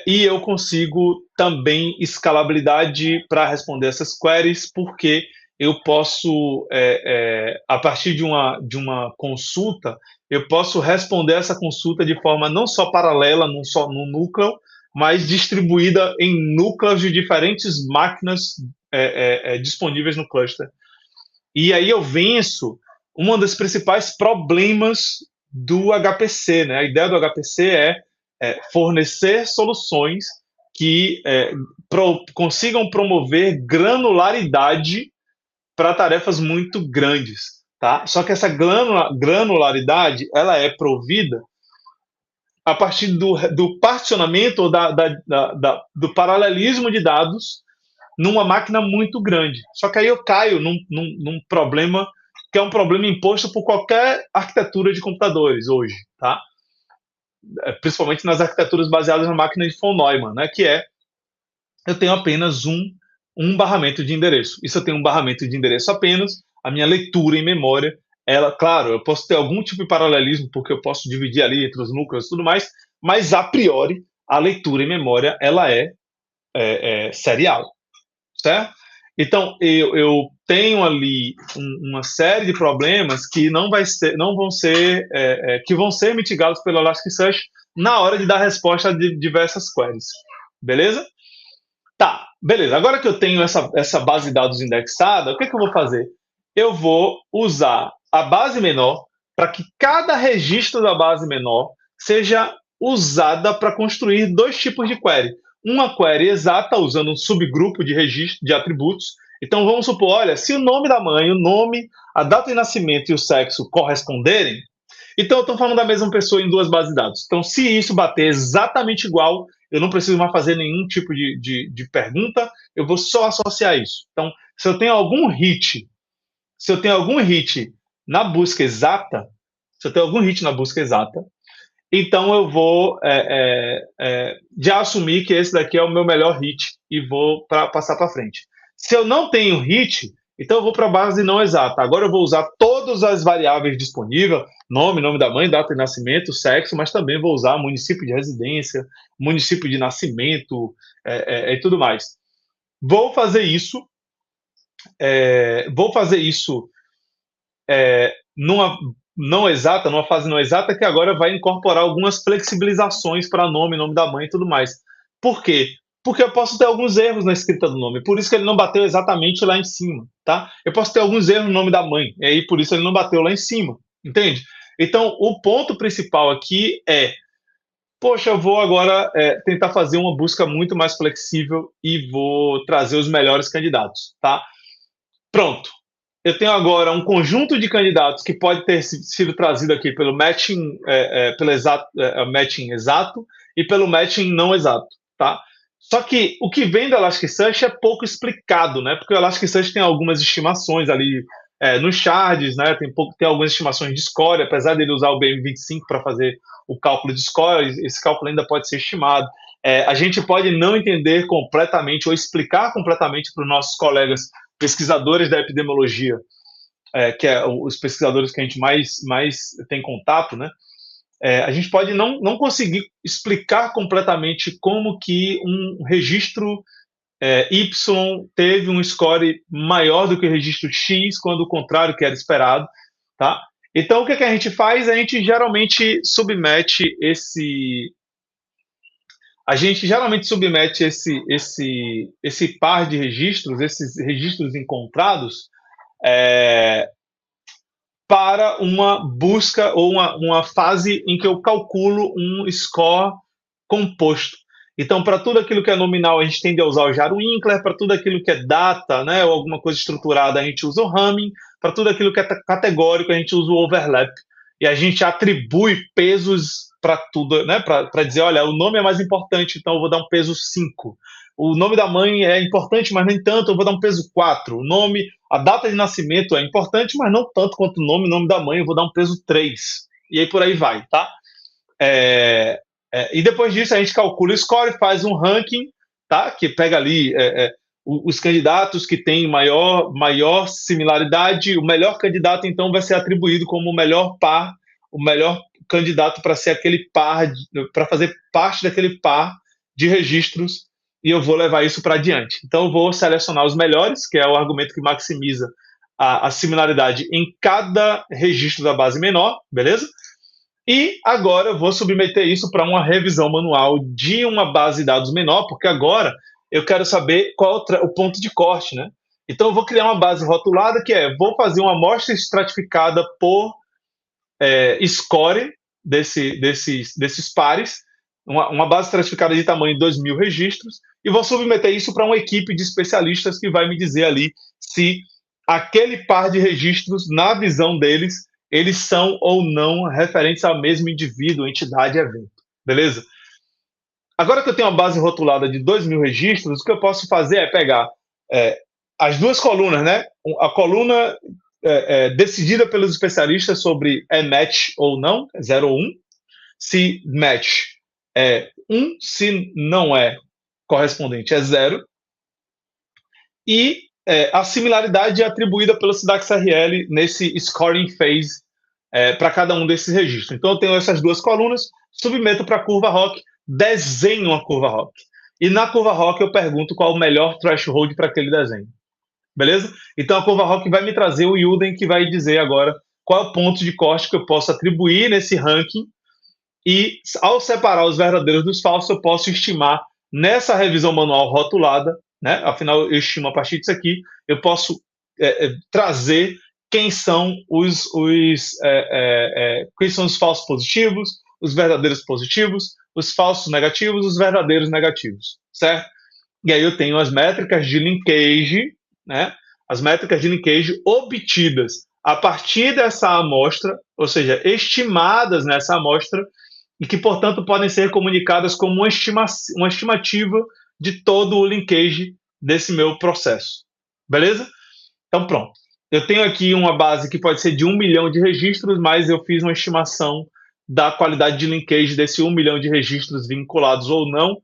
Speaker 1: E eu consigo também escalabilidade para responder essas queries, porque eu posso, a partir de uma consulta, eu posso responder essa consulta de forma não só paralela, no núcleo, mas distribuída em núcleos de diferentes máquinas disponíveis no cluster. E aí eu venço um dos principais problemas do HPC, né? A ideia do HPC é fornecer soluções que consigam promover granularidade para tarefas muito grandes, tá? Só que essa granularidade ela é provida a partir do particionamento ou do paralelismo de dados numa máquina muito grande. Só que aí eu caio num problema que é um problema imposto por qualquer arquitetura de computadores hoje, tá? Principalmente nas arquiteturas baseadas na máquina de von Neumann, né? Que eu tenho apenas um barramento de endereço. E se eu tenho um barramento de endereço apenas, a minha leitura em memória, claro, eu posso ter algum tipo de paralelismo, porque eu posso dividir ali entre os núcleos e tudo mais, mas a priori, a leitura em memória, ela é serial, certo? Então, eu tenho ali uma série de problemas que que vão ser mitigados pelo Elasticsearch na hora de dar resposta a diversas queries. Beleza? Tá, beleza. Agora que eu tenho essa base de dados indexada, o que eu vou fazer? Eu vou usar a base menor para que cada registro da base menor seja usada para construir dois tipos de query. Uma query exata, usando um subgrupo de registro de atributos. Então, vamos supor, olha, se o nome da mãe, o nome, a data de nascimento e o sexo corresponderem, então eu estou falando da mesma pessoa em duas bases de dados. Então, se isso bater exatamente igual, eu não preciso mais fazer nenhum tipo de pergunta, eu vou só associar isso. Então, se eu tenho algum hit na busca exata, então eu vou já assumir que esse daqui é o meu melhor hit e vou passar para frente. Se eu não tenho hit, então eu vou para a base não exata. Agora eu vou usar todas as variáveis disponíveis, nome da mãe, data de nascimento, sexo, mas também vou usar município de residência, município de nascimento e tudo mais. Vou fazer isso numa fase não exata, que agora vai incorporar algumas flexibilizações para nome da mãe e tudo mais. Por quê? Porque eu posso ter alguns erros na escrita do nome, por isso que ele não bateu exatamente lá em cima, tá? Eu posso ter alguns erros no nome da mãe, e aí por isso ele não bateu lá em cima, entende? Então, o ponto principal aqui é, poxa, eu vou agora tentar fazer uma busca muito mais flexível e vou trazer os melhores candidatos, tá? Pronto. Eu tenho agora um conjunto de candidatos que pode ter sido trazido aqui pelo matching, matching exato e pelo matching não exato, tá? Só que o que vem do Elasticsearch é pouco explicado, né? Porque o Elasticsearch tem algumas estimações ali nos shards, né? Tem algumas estimações de score, apesar dele usar o BM25 para fazer o cálculo de score, esse cálculo ainda pode ser estimado. A gente pode não entender completamente ou explicar completamente para os nossos colegas pesquisadores da epidemiologia, que é os pesquisadores que a gente mais tem contato, né? A gente pode não conseguir explicar completamente como que um registro Y teve um score maior do que o registro X, quando o contrário que era esperado, tá? Então, o que a gente faz? A gente geralmente submete esse par de registros, esses registros encontrados, para uma busca ou uma fase em que eu calculo um score composto. Então, para tudo aquilo que é nominal, a gente tende a usar o Jaro-Winkler, para tudo aquilo que é data, né, ou alguma coisa estruturada, a gente usa o Hamming, para tudo aquilo que é categórico, a gente usa o overlap. E a gente atribui pesos para tudo, né, para dizer, olha, o nome é mais importante, então eu vou dar um peso 5. O nome da mãe é importante, mas nem tanto, eu vou dar um peso 4. O nome, a data de nascimento é importante, mas não tanto quanto o nome da mãe, eu vou dar um peso 3. E aí por aí vai, tá? E depois disso a gente calcula o score, faz um ranking, tá? Que pega ali os candidatos que têm maior similaridade. O melhor candidato, então, vai ser atribuído como o melhor par, o melhor candidato para ser aquele par, para fazer parte daquele par de registros, e eu vou levar isso para adiante. Então, eu vou selecionar os melhores, que é o argumento que maximiza a similaridade em cada registro da base menor, beleza? E agora eu vou submeter isso para uma revisão manual de uma base de dados menor, porque agora eu quero saber qual o ponto de corte, né? Então eu vou criar uma base rotulada vou fazer uma amostra estratificada por score desses pares, uma base estratificada de tamanho 2.000 registros, e vou submeter isso para uma equipe de especialistas que vai me dizer ali se aquele par de registros, na visão deles, eles são ou não referentes ao mesmo indivíduo, entidade, evento. Beleza? Agora que eu tenho uma base rotulada de 2.000 registros, o que eu posso fazer é pegar as duas colunas, né? A coluna decidida pelos especialistas sobre match ou não, 0 ou 1. Se match é 1, se não é correspondente é 0. E a similaridade é atribuída pelo SIDAX-RL nesse scoring phase para cada um desses registros. Então, eu tenho essas duas colunas, submeto para a curva ROC, desenho uma curva ROC. E na curva ROC eu pergunto qual o melhor threshold para aquele desenho. Beleza? Então, a curva ROC vai me trazer o Yuden, que vai dizer agora qual é o ponto de corte que eu posso atribuir nesse ranking. E, ao separar os verdadeiros dos falsos, eu posso estimar nessa revisão manual rotulada, né? Afinal, eu estimo a partir disso aqui, eu posso trazer quem são quem são os falsos positivos, os verdadeiros positivos, os falsos negativos, os verdadeiros negativos, certo? E aí eu tenho as métricas de linkage, né? As métricas de linkage obtidas a partir dessa amostra, ou seja, estimadas nessa amostra, e que, portanto, podem ser comunicadas como uma estimativa de todo o linkage desse meu processo. Beleza? Então, pronto. Eu tenho aqui uma base que pode ser de 1 milhão de registros, mas eu fiz uma estimação da qualidade de linkage desse 1 milhão de registros vinculados ou não.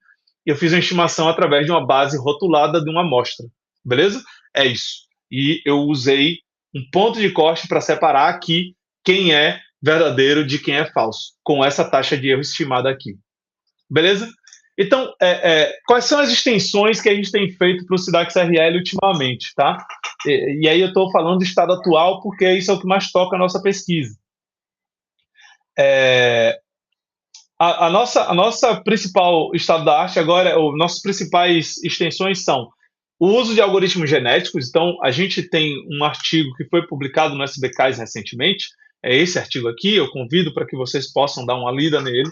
Speaker 1: Eu fiz uma estimação através de uma base rotulada de uma amostra. Beleza? É isso. E eu usei um ponto de corte para separar aqui quem é verdadeiro de quem é falso, com essa taxa de erro estimada aqui. Beleza? Então, quais são as extensões que a gente tem feito para o SIDAX-RL ultimamente, tá? E aí eu estou falando do estado atual, porque isso é o que mais toca a nossa pesquisa. A nossa principal estado da arte agora, ou nossas principais extensões são o uso de algoritmos genéticos. Então, a gente tem um artigo que foi publicado no SBKs recentemente, é esse artigo aqui, eu convido para que vocês possam dar uma lida nele,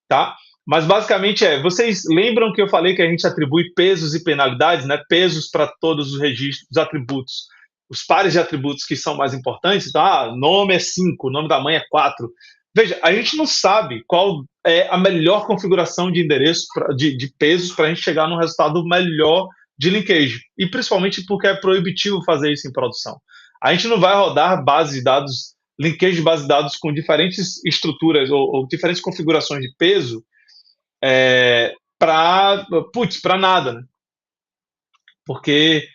Speaker 1: tá? Mas basicamente vocês lembram que eu falei que a gente atribui pesos e penalidades, né? Pesos para todos os registros, os atributos, os pares de atributos que são mais importantes. Então, nome é 5, nome da mãe é 4. Veja, a gente não sabe qual é a melhor configuração de endereço, de pesos, para a gente chegar num resultado melhor de linkage. E principalmente porque é proibitivo fazer isso em produção. A gente não vai rodar base de dados, linkage de base de dados com diferentes estruturas ou diferentes configurações de peso para nada, né? Porque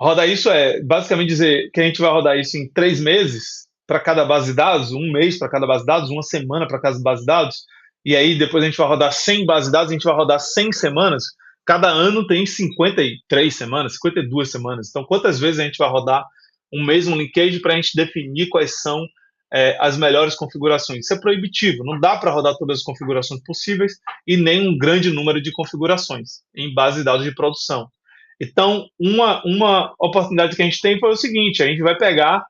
Speaker 1: rodar isso basicamente dizer que a gente vai rodar isso em 3 meses para cada base de dados, um mês para cada base de dados, uma semana para cada base de dados, e aí depois a gente vai rodar 100 bases de dados, a gente vai rodar 100 semanas. Cada ano tem 53 semanas, 52 semanas. Então, quantas vezes a gente vai rodar um mesmo linkage para a gente definir quais são as melhores configurações? Isso é proibitivo, não dá para rodar todas as configurações possíveis e nem um grande número de configurações em base de dados de produção. Então, uma oportunidade que a gente tem foi o seguinte: a gente vai pegar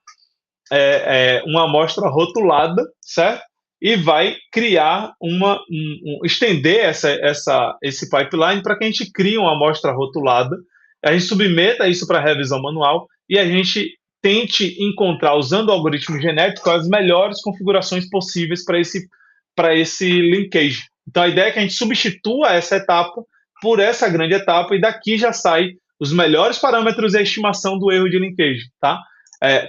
Speaker 1: uma amostra rotulada, certo? E vai criar estender esse pipeline para que a gente crie uma amostra rotulada, a gente submeta isso para revisão manual e a gente tente encontrar, usando o algoritmo genético, as melhores configurações possíveis para esse linkage. Então, a ideia é que a gente substitua essa etapa por essa grande etapa e daqui já sai os melhores parâmetros e a estimação do erro de linkage, tá?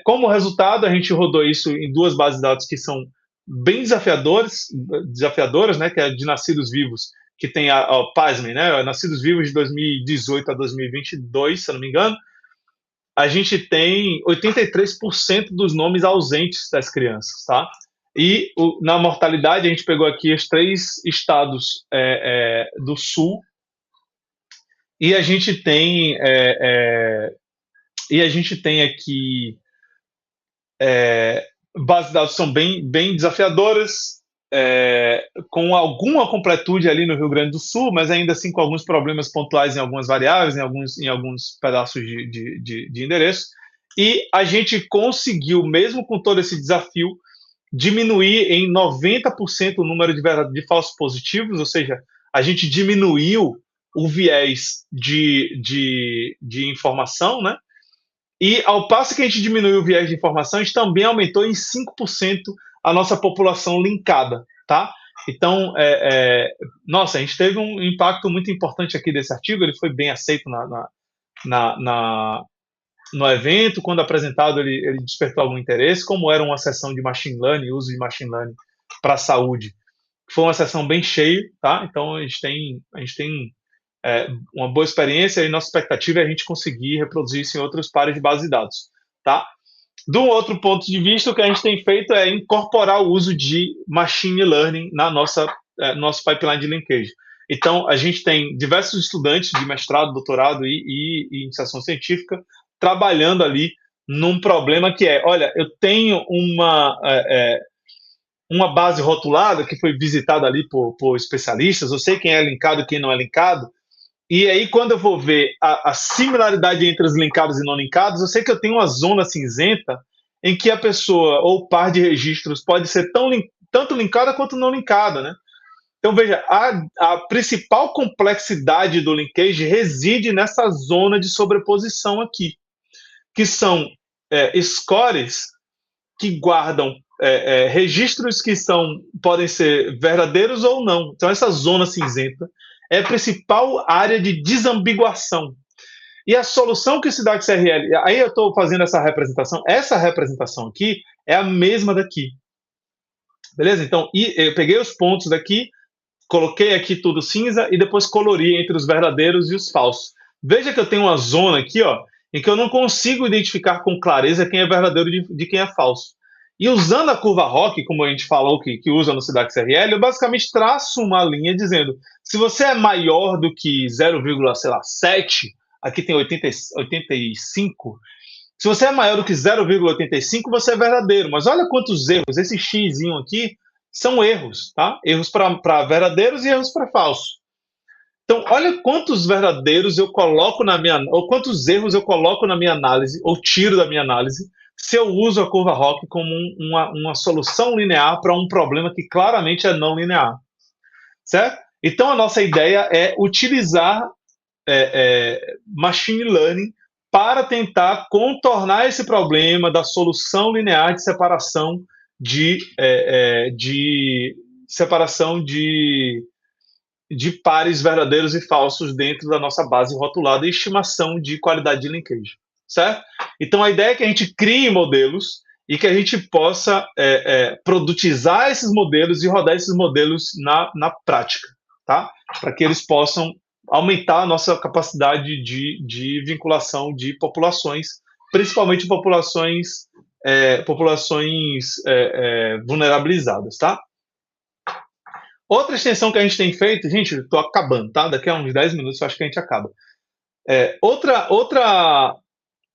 Speaker 1: Como resultado, a gente rodou isso em 2 bases de dados que são bem desafiadoras, né, que é de nascidos vivos, que tem pasmem, né, nascidos vivos de 2018 a 2022, se eu não me engano. A gente tem 83% dos nomes ausentes das crianças, tá? E na mortalidade, a gente pegou aqui os 3 estados do sul, e a gente tem aqui bases de dados são bem desafiadoras, com alguma completude ali no Rio Grande do Sul, mas ainda assim com alguns problemas pontuais em algumas variáveis, em alguns pedaços de endereço. E a gente conseguiu, mesmo com todo esse desafio, diminuir em 90% o número de falsos positivos, ou seja, a gente diminuiu o viés de informação, né? E ao passo que a gente diminuiu o viés de informação, a gente também aumentou em 5% a nossa população linkada, tá? Então, nossa, a gente teve um impacto muito importante aqui desse artigo, ele foi bem aceito no evento, quando apresentado ele despertou algum interesse, como era uma sessão de machine learning, uso de machine learning para a saúde. Foi uma sessão bem cheia, tá? Então, a gente tem uma boa experiência e nossa expectativa é a gente conseguir reproduzir isso em outros pares de base de dados, tá? De um outro ponto de vista, o que a gente tem feito é incorporar o uso de machine learning na nosso pipeline de linkage. Então, a gente tem diversos estudantes de mestrado, doutorado e iniciação científica trabalhando ali num problema que olha, eu tenho uma base rotulada que foi visitada ali por especialistas, eu sei quem é linkado e quem não é linkado, e aí, quando eu vou ver a similaridade entre os linkados e não linkados, eu sei que eu tenho uma zona cinzenta em que a pessoa ou o par de registros pode ser tanto linkada quanto não linkada, né? Então, veja, a principal complexidade do linkage reside nessa zona de sobreposição aqui, que são scores que guardam registros que podem ser verdadeiros ou não. Então, essa zona cinzenta é a principal área de desambiguação. E a solução que o SIDAC CRL... Aí eu estou fazendo essa representação aqui é a mesma daqui. Beleza? Então, eu peguei os pontos daqui, coloquei aqui tudo cinza e depois colori entre os verdadeiros e os falsos. Veja que eu tenho uma zona aqui, ó, em que eu não consigo identificar com clareza quem é verdadeiro de quem é falso. E usando a curva ROC, como a gente falou que usa no SIDAC CRL, eu basicamente traço uma linha dizendo, se você é maior do que 0,7, aqui tem 85, se você é maior do que 0,85, você é verdadeiro. Mas olha quantos erros, esse xzinho aqui são erros, tá? Erros para verdadeiros e erros para falsos. Então, olha quantos verdadeiros eu coloco na minha, ou quantos erros eu coloco na minha análise, ou tiro da minha análise, se eu uso a curva ROC como uma solução linear para um problema que claramente é não linear, certo? Então, a nossa ideia é utilizar machine learning para tentar contornar esse problema da solução linear de separação de pares verdadeiros e falsos dentro da nossa base rotulada e estimação de qualidade de linkage, certo? Então, a ideia é que a gente crie modelos e que a gente possa produtizar esses modelos e rodar esses modelos na prática, tá? Para que eles possam aumentar a nossa capacidade de vinculação de populações, principalmente populações vulnerabilizadas, tá? Outra extensão que a gente tem feito, gente, estou acabando, tá? Daqui a uns 10 minutos eu acho que a gente acaba. Outra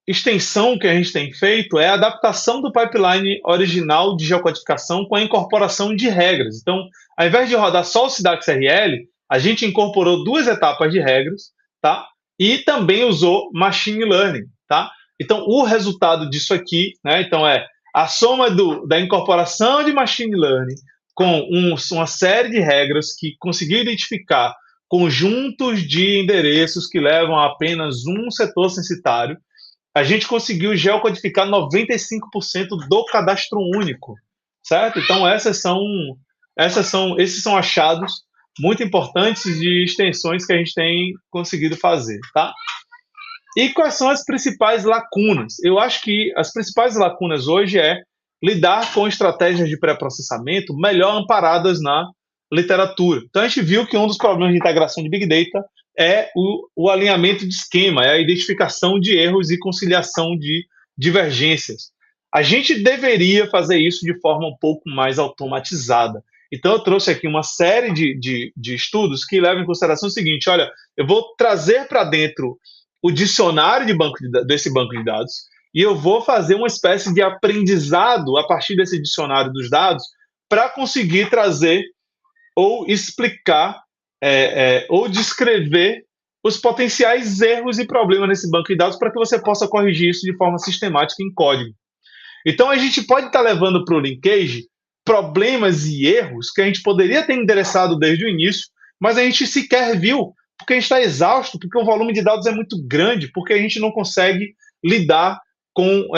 Speaker 1: extensão que a gente tem feito é a adaptação do pipeline original de geocodificação com a incorporação de regras. Então, ao invés de rodar só o SIDAX-RL, a gente incorporou 2 etapas de regras, tá? E também usou machine learning, tá? Então, o resultado disso aqui, né? Então, é a soma da incorporação de machine learning com uma série de regras que conseguiu identificar conjuntos de endereços que levam a apenas um setor censitário, a gente conseguiu geocodificar 95% do cadastro único, certo? Então, esses são achados muito importantes de extensões que a gente tem conseguido fazer, tá? E quais são as principais lacunas? Eu acho que as principais lacunas hoje é lidar com estratégias de pré-processamento melhor amparadas na literatura. Então, a gente viu que um dos problemas de integração de Big Data é o alinhamento de esquema, é a identificação de erros e conciliação de divergências. A gente deveria fazer isso de forma um pouco mais automatizada. Então, eu trouxe aqui uma série de estudos que levam em consideração o seguinte: olha, eu vou trazer para dentro o dicionário desse banco de dados e eu vou fazer uma espécie de aprendizado a partir desse dicionário dos dados para conseguir trazer ou explicar ou descrever os potenciais erros e problemas nesse banco de dados para que você possa corrigir isso de forma sistemática em código. Então, a gente pode estar levando para o linkage problemas e erros que a gente poderia ter endereçado desde o início, mas a gente sequer viu, porque a gente está exausto, porque o volume de dados é muito grande, porque a gente não consegue lidar com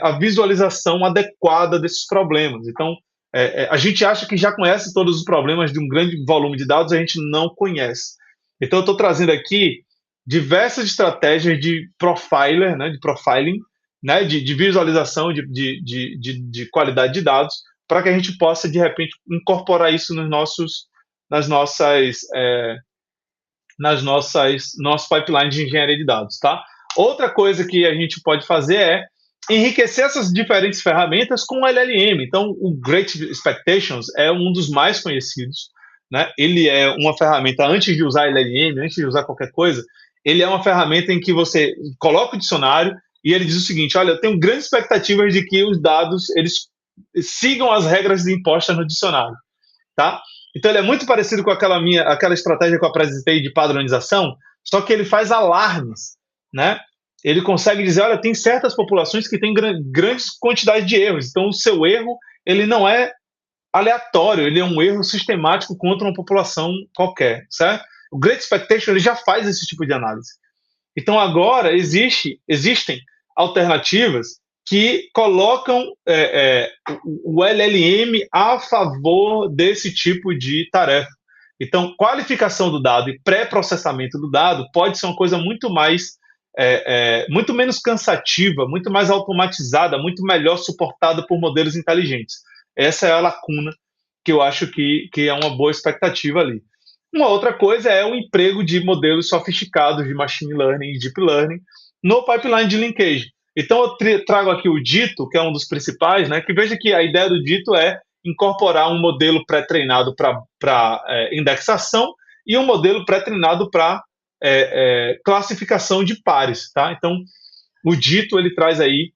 Speaker 1: a visualização adequada desses problemas. Então, a gente acha que já conhece todos os problemas de um grande volume de dados, a gente não conhece. Então, eu estou trazendo aqui diversas estratégias de profiler, né, de profiling, né, de visualização de qualidade de dados, para que a gente possa, de repente, incorporar isso nossos pipelines de engenharia de dados, tá? Outra coisa que a gente pode fazer é enriquecer essas diferentes ferramentas com o LLM. Então, o Great Expectations é um dos mais conhecidos, né? Ele é uma ferramenta, antes de usar LLM, antes de usar qualquer coisa, ele é uma ferramenta em que você coloca o dicionário e ele diz o seguinte: olha, eu tenho grandes expectativas de que os dados eles sigam as regras impostas no dicionário, tá? Então ele é muito parecido com aquela estratégia que eu apresentei de padronização, só que ele faz alarmes, né? Ele consegue dizer, olha, tem certas populações que têm grandes quantidades de erros, então o seu erro ele não é aleatório, ele é um erro sistemático contra uma população qualquer, certo? O Great Expectation ele já faz esse tipo de análise. Então agora existem alternativas que colocam o LLM a favor desse tipo de tarefa. Então, qualificação do dado e pré-processamento do dado pode ser uma coisa muito menos cansativa, muito mais automatizada, muito melhor suportada por modelos inteligentes. Essa é a lacuna que eu acho que é uma boa expectativa ali. Uma outra coisa é o emprego de modelos sofisticados de machine learning e deep learning no pipeline de linkage. Então, eu trago aqui o Dito, que é um dos principais, né? Que veja que a ideia do Dito é incorporar um modelo pré-treinado para indexação e um modelo pré-treinado para classificação de pares, tá? Então, o Dito ele traz aí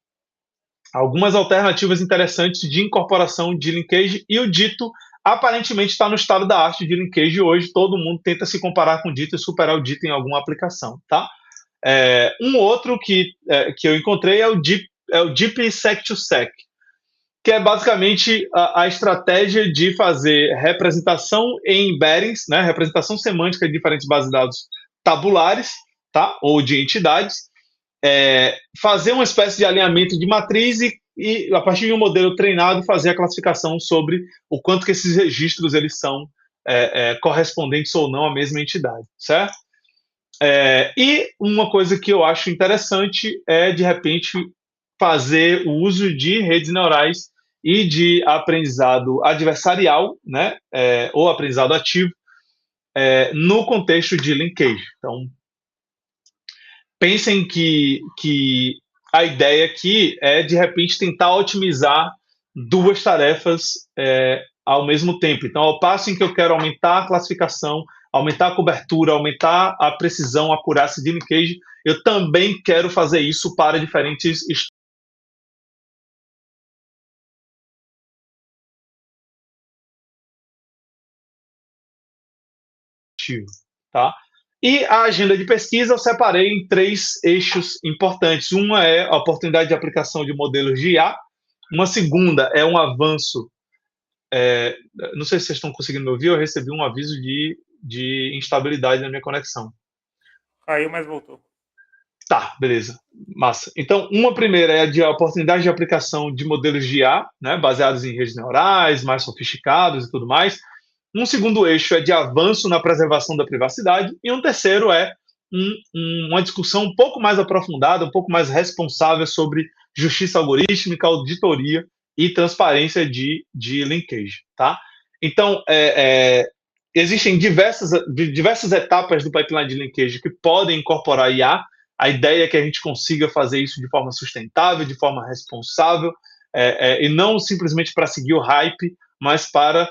Speaker 1: algumas alternativas interessantes de incorporação de linkage e o Dito aparentemente está no estado da arte de linkage hoje, todo mundo tenta se comparar com o Ditto e superar o Ditto em alguma aplicação, tá? Um outro que eu encontrei é o Deep Sec2Sec, que é basicamente a estratégia de fazer representação em embeddings, né, representação semântica de diferentes bases de dados tabulares, tá, ou de entidades, fazer uma espécie de alinhamento de matriz e a partir de um modelo treinado, fazer a classificação sobre o quanto que esses registros eles são correspondentes ou não à mesma entidade, certo? E uma coisa que eu acho interessante é, de repente, fazer o uso de redes neurais e de aprendizado adversarial, né, ou aprendizado ativo, no contexto de linkage. Então, pensem que a ideia aqui é, de repente, tentar otimizar duas tarefas ao mesmo tempo. Então, ao passo em que eu quero aumentar a classificação, aumentar a cobertura, aumentar a precisão, a acurácia de linkage, eu também quero fazer isso para diferentes tá? E a agenda de pesquisa eu separei em 3 eixos importantes. Uma é a oportunidade de aplicação de modelos de IA, uma segunda é um avanço. Não sei se vocês estão conseguindo me ouvir, eu recebi um aviso de instabilidade na minha conexão.
Speaker 3: Caiu, mas voltou.
Speaker 1: Tá, beleza. Massa. Então, uma primeira é a oportunidade de aplicação de modelos de IA, né, baseados em redes neurais, mais sofisticados e tudo mais. Um segundo eixo é de avanço na preservação da privacidade. E um terceiro é uma discussão um pouco mais aprofundada, um pouco mais responsável sobre justiça algorítmica, auditoria e transparência de linkage. Tá? Então, existem diversas etapas do pipeline de linkage que podem incorporar IA. A ideia é que a gente consiga fazer isso de forma sustentável, de forma responsável, e não simplesmente para seguir o hype, mas para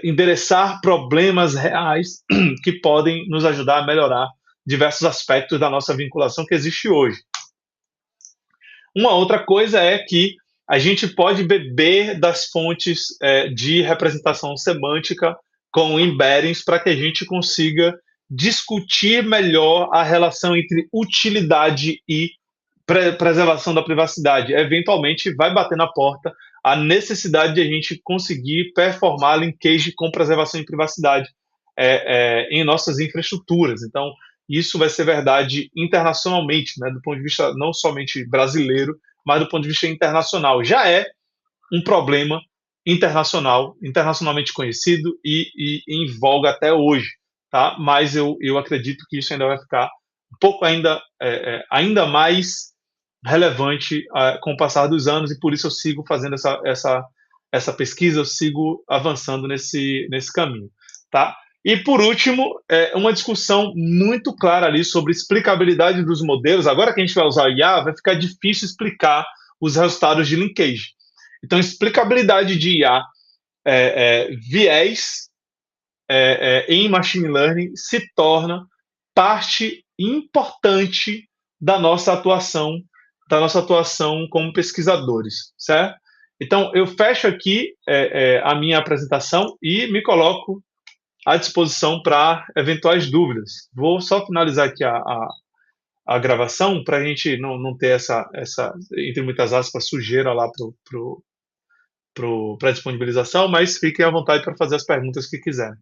Speaker 1: endereçar problemas reais que podem nos ajudar a melhorar diversos aspectos da nossa vinculação que existe hoje. Uma outra coisa é que a gente pode beber das fontes de representação semântica com embeddings para que a gente consiga discutir melhor a relação entre utilidade e preservação da privacidade. Eventualmente vai bater na porta a necessidade de a gente conseguir performar linkage com preservação de privacidade em nossas infraestruturas. Então, isso vai ser verdade internacionalmente, né, do ponto de vista não somente brasileiro, mas do ponto de vista internacional. Já é um problema internacionalmente conhecido e em voga até hoje, tá? Mas eu acredito que isso ainda vai ficar um pouco ainda mais relevante com o passar dos anos, e por isso eu sigo fazendo essa pesquisa, eu sigo avançando nesse caminho, tá? E, por último, uma discussão muito clara ali sobre explicabilidade dos modelos. Agora que a gente vai usar o IA, vai ficar difícil explicar os resultados de linkage. Então, explicabilidade de IA, viés em machine learning se torna parte importante da nossa atuação como pesquisadores, certo? Então, eu fecho aqui a minha apresentação e me coloco à disposição para eventuais dúvidas. Vou só finalizar aqui a gravação para a gente não ter essa, entre muitas aspas, sujeira lá para a disponibilização, mas fiquem à vontade para fazer as perguntas que quiserem.